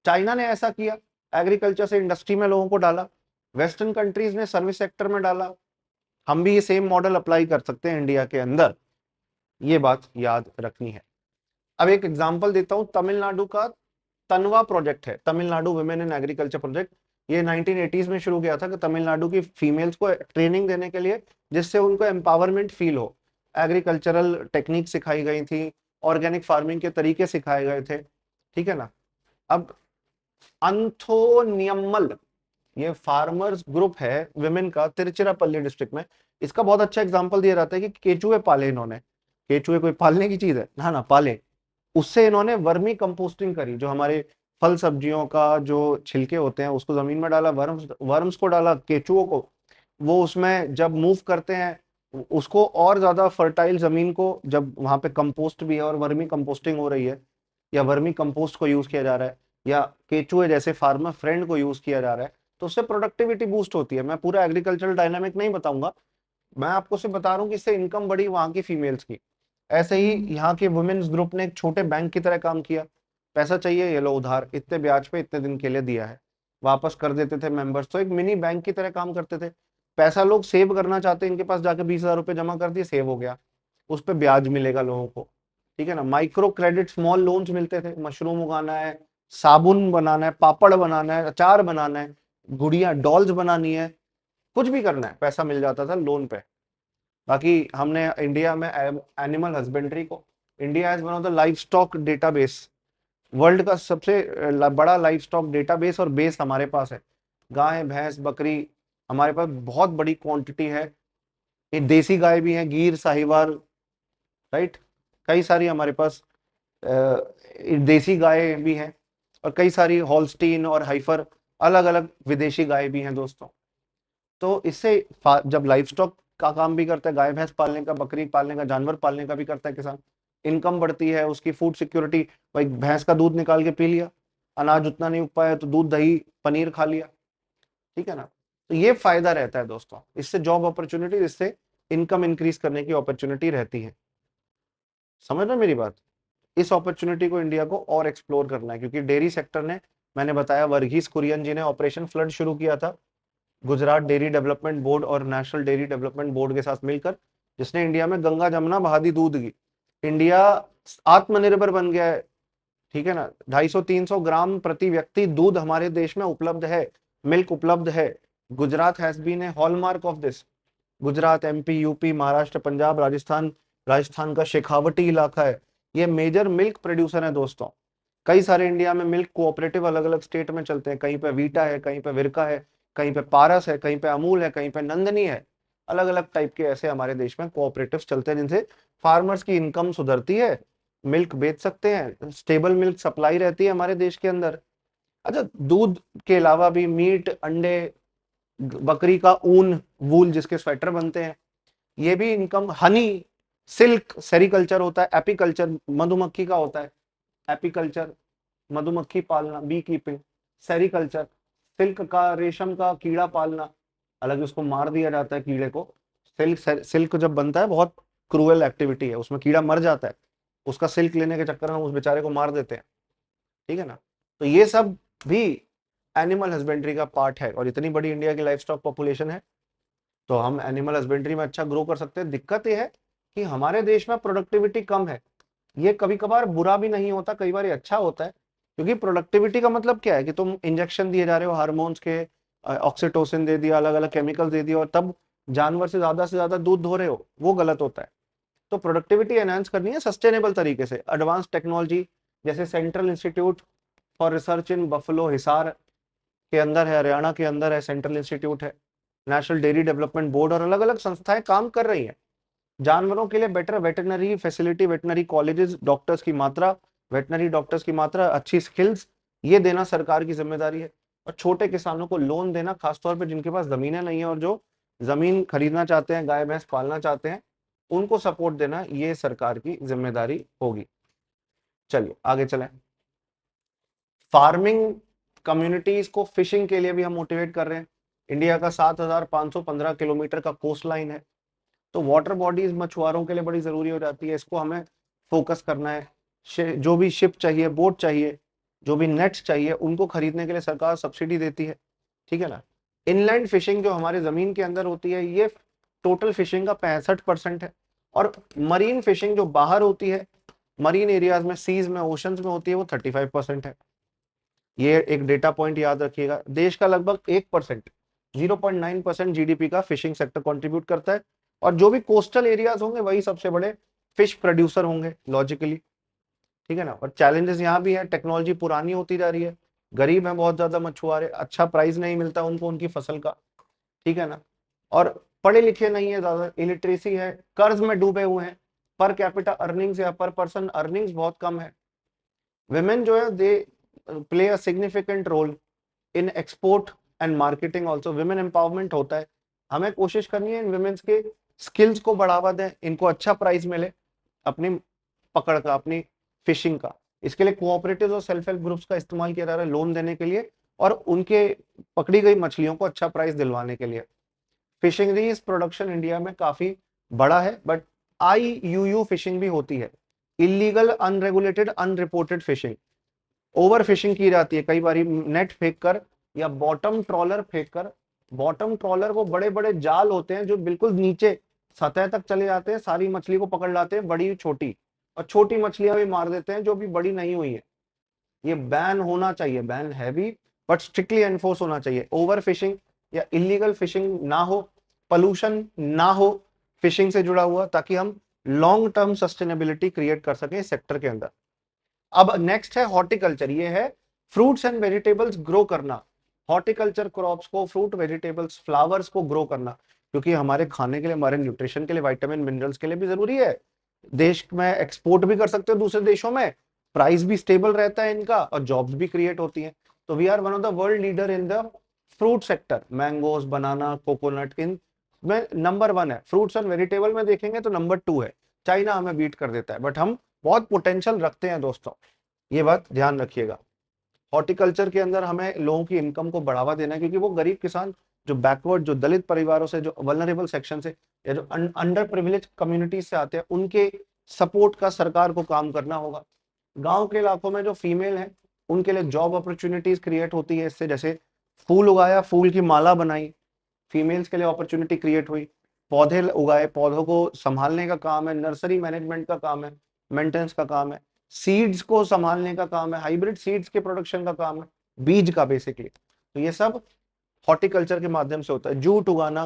चाइना ने ऐसा किया, एग्रीकल्चर से इंडस्ट्री में लोगों को डाला, वेस्टर्न कंट्रीज ने सर्विस सेक्टर में डाला। हम भी ये सेम मॉडल अप्लाई कर सकते हैं इंडिया के अंदर, ये बात याद रखनी है। अब एक एग्जांपल देता हूं, तमिलनाडु का तनवा प्रोजेक्ट है, Tamil Nadu women in agriculture project. ये 1980s में शुरू किया था कि तमिलनाडु की फीमेल्स को ट्रेनिंग देने के लिए, जिससे उनको एम्पावरमेंट फील हो। एग्रीकल्चरल टेक्निक सिखाई गई थी, ऑर्गेनिक फार्मिंग के तरीके सिखाए गए थे, ठीक है ना। अब अंथोनियम्मल, ये फार्मर्स ग्रुप है विमेन का, तिरुचिरापल्ली डिस्ट्रिक्ट में। इसका बहुत अच्छा एग्जांपल दिया जाता है कि केचुए पाले इन्होंने। केचुए कोई पालने की चीज है ना, ना पाले, उससे इन्होंने वर्मी कंपोस्टिंग करी, जो हमारे फल सब्जियों का जो छिलके होते हैं उसको जमीन में डाला, वर्म्स वर्म्स को डाला, केचुओं को, वो उसमें जब मूव करते हैं उसको और ज्यादा फर्टाइल जमीन को, जब वहां पे कंपोस्ट भी है और वर्मी कंपोस्टिंग हो रही है, या वर्मी कंपोस्ट को यूज किया जा रहा है, या केचुए जैसे फार्मर फ्रेंड को यूज किया जा रहा है, तो उससे प्रोडक्टिविटी बूस्ट होती है। मैं पूरा एग्रीकल्चरल डायनामिक नहीं बताऊंगा, मैं आपको सिर्फ बता रहा हूँ कि इससे इनकम बढ़ी वहां की फीमेल्स की। ऐसे ही यहाँ के वुमेन्स ग्रुप ने एक छोटे बैंक की तरह काम किया। पैसा चाहिए, ये लो उधार, इतने ब्याज पे इतने दिन के लिए दिया है, वापस कर देते थे मेंबर्स। तो एक मिनी बैंक की तरह काम करते थे। पैसा लोग सेव करना चाहते, इनके पास जाके 20,000 रुपये जमा कर दिए, सेव हो गया, उस पर ब्याज मिलेगा लोगों को। ठीक है ना। माइक्रो क्रेडिट स्मॉल लोन्स मिलते थे, मशरूम उगाना है, साबुन बनाना है, पापड़ बनाना है, अचार बनाना है, गुड़िया डॉल्स बनानी है, कुछ भी करना है, पैसा मिल जाता था लोन पे। बाकी हमने इंडिया में एनिमल हस्बेंड्री को, India has one of the life stock database, world का सबसे बड़ा लाइफ स्टॉक डेटाबेस और बेस हमारे पास है। गाय भैंस बकरी हमारे पास बहुत बड़ी क्वांटिटी है। ये देसी गाय भी है, गिर साहिवाल, राइट, कई सारी हमारे पास देसी गाय भी हैं, और कई सारी हॉल्स्टीन और हाइफर अलग अलग विदेशी गाय भी हैं दोस्तों। तो इससे जब लाइफ स्टॉक का काम भी करता है, गाय भैंस पालने का, बकरी पालने का, जानवर पालने का भी करता है किसान, इनकम बढ़ती है, उसकी फूड सिक्योरिटी। भाई भैंस का दूध निकाल के पी लिया, अनाज उतना नहीं उग पाया तो दूध दही पनीर खा लिया, ठीक है ना। तो ये फायदा रहता है दोस्तों, इससे जॉब अपॉर्चुनिटी, इससे इनकम इंक्रीज करने की अपॉर्चुनिटी रहती है। समझ रहे हो मेरी बात। इस अपॉर्चुनिटी को इंडिया को और एक्सप्लोर करना है, क्योंकि डेयरी सेक्टर ने, मैंने बताया वर्गीस कुरियन जी ने ऑपरेशन फ्लड शुरू किया था गुजरात डेयरी डेवलपमेंट बोर्ड और नेशनल डेयरी डेवलपमेंट बोर्ड के साथ मिलकर, जिसने इंडिया में गंगा जमुना बहा दी दूध की। इंडिया आत्मनिर्भर बन गया है, ठीक है ना। 250-300 ग्राम प्रति व्यक्ति दूध हमारे देश में उपलब्ध है, मिल्क उपलब्ध है। Gujarat has been a hallmark of this. Gujarat, MP, UP, Maharashtra, Punjab, Rajasthan, Rajasthan का शेखावटी इलाका है, ये मेजर मिल्क प्रोड्यूसर है दोस्तों। कई सारे इंडिया में मिल्क कोऑपरेटिव अलग अलग स्टेट में चलते हैं, कहीं पे वीटा है, कहीं पे विरका है, कहीं पे पारस है, कहीं पे अमूल है, कहीं पे नंदनी है। अलग अलग टाइप के ऐसे हमारे देश में कोऑपरेटिव्स चलते हैं, जिनसे फार्मर्स की इनकम सुधरती है, मिल्क बेच सकते हैं, स्टेबल मिल्क सप्लाई रहती है हमारे देश के अंदर। अच्छा, दूध के अलावा भी मीट, अंडे, बकरी का ऊन, वूल जिसके स्वेटर बनते हैं, ये भी इनकम। हनी, सिल्क, सेरिकल्चर होता है, एपीकल्चर मधुमक्खी का होता है, एपीकल्चर मधुमक्खी पालना, बी कीपिंग, सेरिकल्चर सिल्क का, रेशम का कीड़ा पालना, हालांकि उसको मार दिया जाता है कीड़े को। सिल्क सिल्क जब बनता है बहुत क्रूअल एक्टिविटी है, उसमें कीड़ा मर जाता है, उसका सिल्क लेने के चक्कर में उस बेचारे को मार देते हैं, ठीक है ना। तो ये सब भी एनिमल हस्बेंड्री का पार्ट है, और इतनी बड़ी इंडिया की लाइफ स्टॉक पॉपुलेशन है, तो हम एनिमल हस्बेंड्री में अच्छा ग्रो कर सकते हैं। दिक्कत यह है कि हमारे देश में प्रोडक्टिविटी कम है। ये कभी कभार बुरा भी नहीं होता, कई बार ये अच्छा होता है, क्योंकि प्रोडक्टिविटी का मतलब क्या है कि तुम इंजेक्शन दिए जा रहे हो हार्मोन्स के, ऑक्सीटोसिन दे दिया, अलग अलग केमिकल दे दिया, और तब जानवर से ज्यादा दूध धो रहे हो, वो गलत होता है। तो प्रोडक्टिविटी एनहांस करनी है सस्टेनेबल तरीके से, एडवांस टेक्नोलॉजी, जैसे central institute for research in buffalo Hisar के अंदर है, हरियाणा के अंदर है, सेंट्रल इंस्टीट्यूट है, नेशनल डेयरी डेवलपमेंट बोर्ड और अलग अलग संस्थाएं काम कर रही हैं जानवरों के लिए better veterinary facility, veterinary colleges, doctors की मात्रा, वेटनरी डॉक्टर्स की मात्रा, अच्छी स्किल्स, ये देना सरकार की जिम्मेदारी है। और छोटे किसानों को लोन देना, खासतौर पे जिनके पास जमीनें नहीं है और जो जमीन खरीदना चाहते हैं, गाय भैंस पालना चाहते हैं, उनको सपोर्ट देना, ये सरकार की जिम्मेदारी होगी। चलिए आगे चलें। फार्मिंग कम्युनिटीज को फिशिंग के लिए भी हम मोटिवेट कर रहे हैं। इंडिया का 7,515 किलोमीटर का कोस्ट लाइन है, तो वाटर बॉडीज मछुआरों के लिए बड़ी जरूरी हो जाती है, इसको हमें फोकस करना है। जो भी शिप चाहिए, बोट चाहिए, जो भी नेट्स चाहिए, उनको खरीदने के लिए सरकार सब्सिडी देती है, ठीक है ना। इनलैंड फिशिंग जो हमारे जमीन के अंदर होती है, ये टोटल फिशिंग का 65% है। और मरीन फिशिंग जो बाहर होती है, मरीन एरियाज में, सीज में, ओशंस में होती है, वो 35% है। ये एक डेटा पॉइंट याद रखिएगा। देश का लगभग 1%, 0.9% जीडीपी का फिशिंग सेक्टर कंट्रीब्यूट करता है, और जो भी कोस्टल एरियाज होंगे वही सबसे बड़े फिश प्रोड्यूसर होंगे लॉजिकली, ठीक है ना। और चैलेंजेस यहाँ भी है, टेक्नोलॉजी पुरानी होती जा रही है, गरीब है बहुत ज्यादा मछुआरे, अच्छा प्राइस नहीं मिलता उनको उनकी फसल का, ठीक है ना। और पढ़े लिखे नहीं है ज्यादा, इलिटरेसी है, कर्ज में डूबे हुए हैं, पर कैपिटा अर्निंग्स या पर पर्सन अर्निंग्स बहुत कम है, women जो है they play a significant role in export and marketing also. women empowerment होता है, हमें कोशिश करनी है इन women's के skills को बढ़ावा दें, इनको अच्छा प्राइस मिले अपनी पकड़ का, अपनी फिशिंग का। इसके लिए कोऑपरेटिव और सेल्फ हेल्प ग्रुप्स का इस्तेमाल किया जा रहा है लोन देने के लिए और उनके पकड़ी गई मछलियों को अच्छा प्राइस दिलवाने के लिए। फिशरीज प्रोडक्शन इंडिया में काफी बड़ा है, बट IUU फिशिंग भी होती है, illegal unregulated unreported fishing. Over fishing की जाती है कई बार नेट फेंक कर या बॉटम ट्रॉलर फेंक कर। बॉटम ट्रॉलर वो बड़े बड़े जाल होते हैं जो बिल्कुल नीचे सतह तक चले जाते हैं, सारी मछली को पकड़ लाते हैं, बड़ी छोटी, और छोटी मछलियां भी मार देते हैं जो भी बड़ी नहीं हुई है। ये बैन होना चाहिए, बैन है भी, बट स्ट्रिक्टली एनफोर्स होना चाहिए। ओवर फिशिंग या इलीगल फिशिंग ना हो, पोल्यूशन ना हो फिशिंग से जुड़ा हुआ, ताकि हम लॉन्ग टर्म सस्टेनेबिलिटी क्रिएट कर सकें इस सेक्टर के अंदर। अब नेक्स्ट है हॉर्टिकल्चर, ये है फ्रूट्स एंड वेजिटेबल्स ग्रो करना। हॉर्टिकल्चर क्रॉप्स को, फ्रूट वेजिटेबल्स फ्लावर्स को ग्रो करना, क्योंकि हमारे खाने के लिए, हमारे न्यूट्रिशन के लिए, विटामिन मिनरल्स के लिए भी जरूरी है। देश में एक्सपोर्ट भी कर सकते हो दूसरे देशों में, प्राइस भी स्टेबल रहता है इनका और जॉब्स भी क्रिएट होती है। तो we are one of the world leader in the fruit sector. Mangoes, banana, coconut, इन में नंबर 1 है। फ्रूट्स एंड वेजिटेबल में देखेंगे तो नंबर 2 है। चाइना हमें बीट कर देता है, बट हम बहुत पोटेंशियल रखते हैं दोस्तों, ये बात ध्यान रखिएगा। हॉर्टिकल्चर के अंदर हमें लोगों की इनकम को बढ़ावा देना है, क्योंकि वो गरीब किसान जो बैकवर्ड, जो दलित परिवारों से, जो वल्नरेबल सेक्शन से या जो अंडर प्रिविलेज कम्युनिटीज से आते हैं, उनके सपोर्ट का सरकार को काम करना होगा। गांव के इलाकों में जो फीमेल है उनके लिए जॉब अपॉर्चुनिटीज क्रिएट होती है इससे। जैसे फूल उगाया, फूल की माला बनाई, फीमेल्स के लिए अपॉर्चुनिटी क्रिएट हुई। पौधे उगाए, पौधों को संभालने का काम है, नर्सरी मैनेजमेंट का काम है, मेंटेनेंस का काम है, सीड्स को संभालने का काम है, हाइब्रिड सीड्स के प्रोडक्शन का काम है, बीज का बेसिकली। तो ये सब हॉर्टिकल्चर के माध्यम से होता है। जूट उगाना,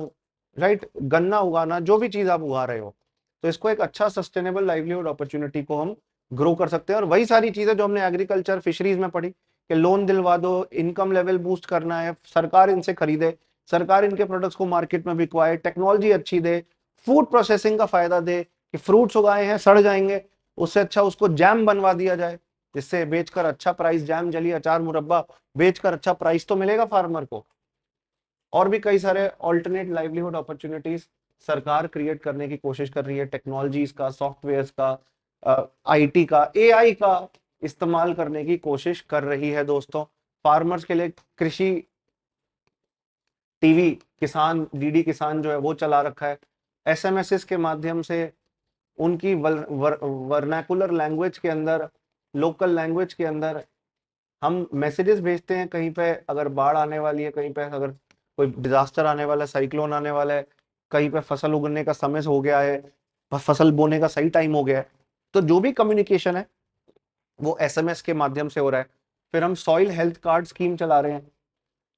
राइट, गन्ना उगाना, जो भी चीज आप उगा रहे हो, तो इसको एक अच्छा सस्टेनेबल लाइवलीहुड अपॉर्चुनिटी को हम ग्रो कर सकते हैं। और वही सारी चीजें जो हमने एग्रीकल्चर फिशरीज में पढ़ी कि लोन दिलवा दो, इनकम लेवल बूस्ट करना है, सरकार इनसे खरीदे, सरकार इनके प्रोडक्ट्स को मार्केट में बिकवाए, टेक्नोलॉजी अच्छी दे, फूड प्रोसेसिंग का फायदा दे कि फ्रूट्स उगाए हैं सड़ जाएंगे, उससे अच्छा उसको जैम बनवा दिया जाए, जिससे बेचकर अच्छा प्राइस, जैम, जली, अचार, मुरब्बा बेचकर अच्छा प्राइस तो मिलेगा फार्मर को। और भी कई सारे ऑल्टरनेट लाइवलीहुड अपॉर्चुनिटीज सरकार क्रिएट करने की कोशिश कर रही है। टेक्नोलॉजीज का, सॉफ्टवेयर का, IT का, AI का इस्तेमाल करने की कोशिश कर रही है दोस्तों। फार्मर्स के लिए कृषि टीवी, किसान DD किसान जो है वो चला रखा है। SMS के माध्यम से उनकी वर्नाकुलर लैंग्वेज के अंदर, लोकल लैंग्वेज के अंदर हम मैसेजेस भेजते हैं। कहीं पे अगर बाढ़ आने वाली है, कहीं पे अगर कोई डिजास्टर आने वाला है, साइक्लोन आने वाला है, कहीं पे फसल उगने का समय हो गया है, फसल बोने का सही टाइम हो गया है, तो जो भी कम्युनिकेशन है वो SMS के माध्यम से हो रहा है। फिर हम सॉइल हेल्थ कार्ड स्कीम चला रहे हैं,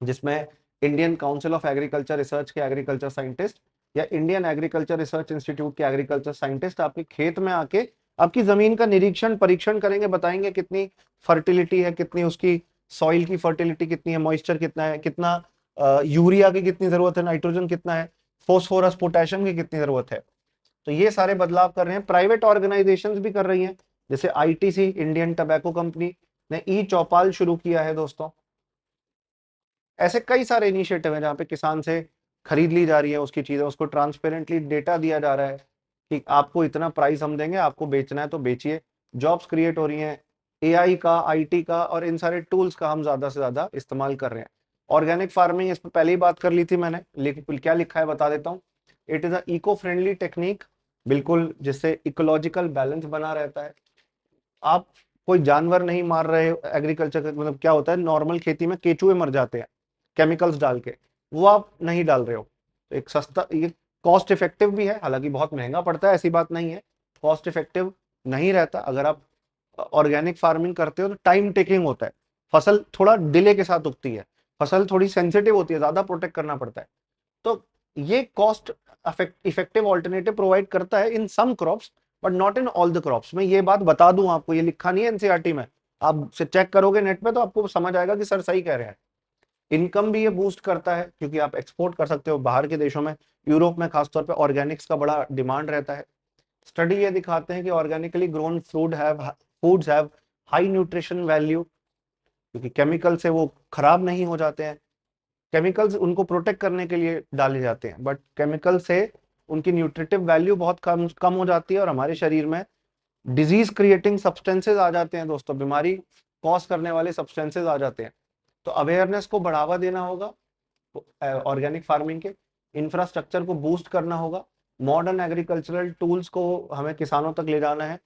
जिसमें Indian council of agriculture research के एग्रीकल्चर साइंटिस्ट या इंडियन एग्रीकल्चर रिसर्च इंस्टीट्यूट के एग्रीकल्चर साइंटिस्ट आपके खेत में आके आपकी जमीन का निरीक्षण, परीक्षण करेंगे, बताएंगे कितनी फर्टिलिटी है, कितनी उसकी सॉइल की फर्टिलिटी कितनी है, मॉइस्चर कितना है, कितना यूरिया की कितनी जरूरत है, नाइट्रोजन कितना है, फोस्फोरस, पोटेशियम की कितनी जरूरत है। तो ये सारे बदलाव कर रहे हैं। प्राइवेट ऑर्गेनाइजेशंस भी कर रही हैं, जैसे ITC, इंडियन टबैको कंपनी ने चौपाल शुरू किया है दोस्तों। ऐसे कई सारे इनिशिएटिव हैं जहाँ पे किसान से खरीद ली जा रही है उसकी चीजें, उसको ट्रांसपेरेंटली डेटा दिया जा रहा है कि आपको इतना प्राइस हम देंगे, आपको बेचना है तो बेचिए। जॉब्स क्रिएट हो रही हैं। AI का, IT का और इन सारे टूल्स का हम ज्यादा से ज्यादा इस्तेमाल कर रहे हैं। ऑर्गेनिक फार्मिंग, इस पर पहले ही बात कर ली थी मैंने, क्या लिखा है बता देता हूँ। It is a eco friendly technique, बिल्कुल, जिससे इकोलॉजिकल बैलेंस बना रहता है। आप कोई जानवर नहीं मार रहे हो एग्रीकल्चर का, मतलब क्या होता है, नॉर्मल खेती में केचुए मर जाते हैं केमिकल्स डाल के, वो आप नहीं डाल रहे हो। तो एक सस्ता, ये कॉस्ट इफेक्टिव भी है, हालांकि बहुत महंगा पड़ता है ऐसी बात नहीं है, कॉस्ट इफेक्टिव नहीं रहता। अगर आप ऑर्गेनिक फार्मिंग करते हो तो टाइम टेकिंग होता है, फसल थोड़ा डिले के साथ उगती है, फसल थोड़ी सेंसिटिव होती है, ज्यादा प्रोटेक्ट करना पड़ता है। तो ये कॉस्ट इफेक्टिव ऑल्टरनेटिव प्रोवाइड करता है in some crops, but not in all the crops. मैं ये बात बता दूं आपको, ये लिखा नहीं है NCERT में, आप से चेक करोगे नेट पे तो आपको समझ आएगा कि सर सही कह रहे हैं। इनकम भी ये बूस्ट करता है, क्योंकि आप एक्सपोर्ट कर सकते हो बाहर के देशों में। यूरोप में खासतौर पे ऑर्गेनिक्स का बड़ा डिमांड रहता है। स्टडी ये दिखाते हैं कि organically grown foods have high nutrition value, क्योंकि केमिकल से वो खराब नहीं हो जाते हैं। केमिकल्स उनको प्रोटेक्ट करने के लिए डाले जाते हैं, बट केमिकल से उनकी न्यूट्रिटिव वैल्यू बहुत कम कम हो जाती है और हमारे शरीर में डिजीज क्रिएटिंग सब्सटेंसेस आ जाते हैं दोस्तों, बीमारी कॉज करने वाले सब्सटेंसेस आ जाते हैं। तो अवेयरनेस को बढ़ावा देना होगा, ऑर्गेनिक फार्मिंग के इंफ्रास्ट्रक्चर को बूस्ट करना होगा, मॉडर्न एग्रीकल्चरल टूल्स को हमें किसानों तक ले जाना है।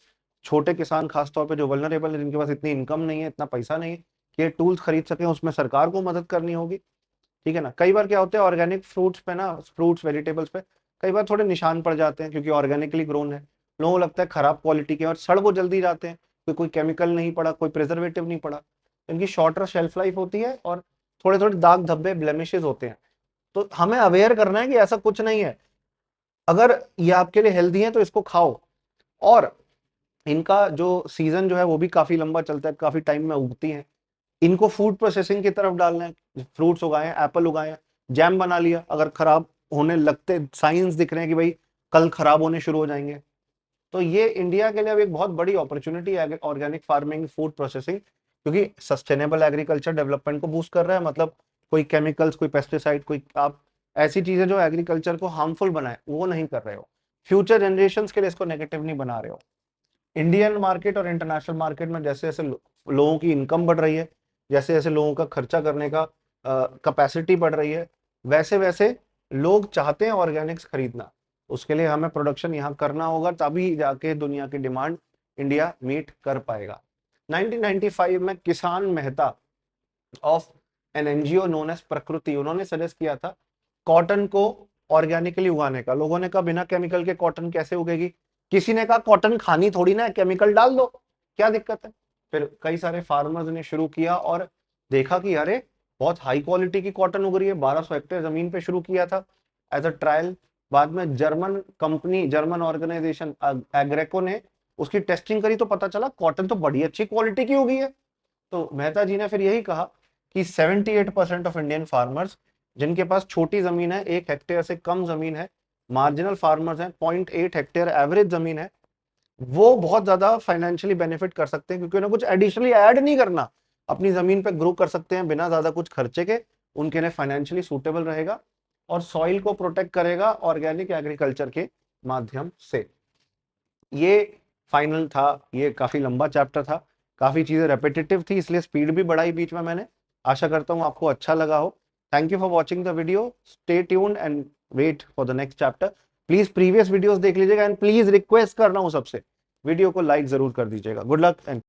छोटे किसान खासतौर पे जो वल्नरेबल है, जिनके पास इतनी इनकम नहीं है, इतना पैसा नहीं है कि ये टूल्स खरीद सके, उसमें सरकार को मदद करनी होगी। ठीक है ना। कई बार क्या होता है ऑर्गेनिक फ्रूट्स पे ना, फ्रूट्स वेजिटेबल्स पे कई बार थोड़े निशान पड़ जाते हैं, क्योंकि ऑर्गेनिकली ग्रोन है, लोगों को लगता है खराब क्वालिटी के और सड़ वो जल्दी जाते हैं, कोई केमिकल नहीं पड़ा, कोई प्रिजर्वेटिव नहीं पड़ा, इनकी शॉर्टर शेल्फ लाइफ होती है और थोड़े थोड़े दाग धब्बे ब्लेमिशेस होते हैं। तो हमें अवेयर करना है कि ऐसा कुछ नहीं है, अगर ये आपके लिए हेल्दी है तो इसको खाओ। और इनका जो सीजन जो है वो भी काफी लंबा चलता है, काफी टाइम में उगती है। इनको फूड प्रोसेसिंग की तरफ डालना है, फ्रूट्स उगाए, एप्पल उगाए, जैम बना लिया, अगर खराब होने लगते साइंस दिख रहे हैं कि भाई कल खराब होने शुरू हो जाएंगे, तो ये इंडिया के लिए अब एक बहुत बड़ी अपॉर्चुनिटी है ऑर्गेनिक फार्मिंग, फूड प्रोसेसिंग, क्योंकि सस्टेनेबल एग्रीकल्चर डेवलपमेंट को बूस्ट कर रहा है। मतलब कोई केमिकल्स, कोई पेस्टिसाइड, कोई आप ऐसी चीजें जो एग्रीकल्चर को हार्मफुल बनाए वो नहीं कर रहे हो, फ्यूचर जनरेशन के लिए इसको नेगेटिव नहीं बना रहे हो। इंडियन मार्केट और इंटरनेशनल मार्केट में जैसे जैसे लोगों की इनकम बढ़ रही है, जैसे जैसे लोगों का खर्चा करने का कैपेसिटी बढ़ रही है, वैसे वैसे लोग चाहते हैं ऑर्गेनिक्स खरीदना। उसके लिए हमें प्रोडक्शन यहाँ करना होगा, तभी जाके दुनिया की डिमांड इंडिया मीट कर पाएगा। 1995 में Kisan Mehta of an NGO known as Prakriti, उन्होंने सजेस्ट किया था कॉटन को ऑर्गेनिकली उगाने का। लोगों ने कहा बिना केमिकल के कॉटन कैसे उगेगी, किसी ने कहा कॉटन खानी थोड़ी ना है, केमिकल डाल दो, क्या दिक्कत है। फिर कई सारे फार्मर्स ने शुरू किया और देखा कि अरे बहुत हाई क्वालिटी की कॉटन उग रही है। 1200 हेक्टेयर जमीन पे शुरू किया था एज अ ट्रायल। बाद में जर्मन कंपनी, जर्मन ऑर्गेनाइजेशन एग्रेको ने उसकी टेस्टिंग करी तो पता चला कॉटन तो बड़ी अच्छी क्वालिटी की उगी है। तो मेहता जी ने फिर यही कहा कि 78% ऑफ इंडियन फार्मर्स जिनके पास छोटी जमीन है, 1 हेक्टेयर से कम जमीन है, मार्जिनल फार्मर्स हैं, 0.8 हेक्टेयर एवरेज जमीन है, वो बहुत ज्यादा फाइनेंशियली बेनिफिट कर सकते हैं, क्योंकि उन्हें कुछ एडिशनली ऐड नहीं करना, अपनी जमीन पे ग्रो कर सकते हैं बिना ज्यादा कुछ खर्चे के। उनके लिए फाइनेंशियली सूटेबल रहेगा और सॉइल को प्रोटेक्ट करेगा ऑर्गेनिक एग्रीकल्चर के माध्यम से। ये फाइनल था, ये काफी लंबा चैप्टर था, काफी चीजें रेपिटेटिव थी, इसलिए स्पीड भी बढ़ाई बीच में मैंने। आशा करता हूँ आपको अच्छा लगा हो। Thank you for watching the video, stay tuned and wait for the next chapter. Please previous videos देख लीजिएगा एंड प्लीज रिक्वेस्ट कर रहा हूँ सबसे, वीडियो को लाइक जरूर कर दीजिएगा। Good luck and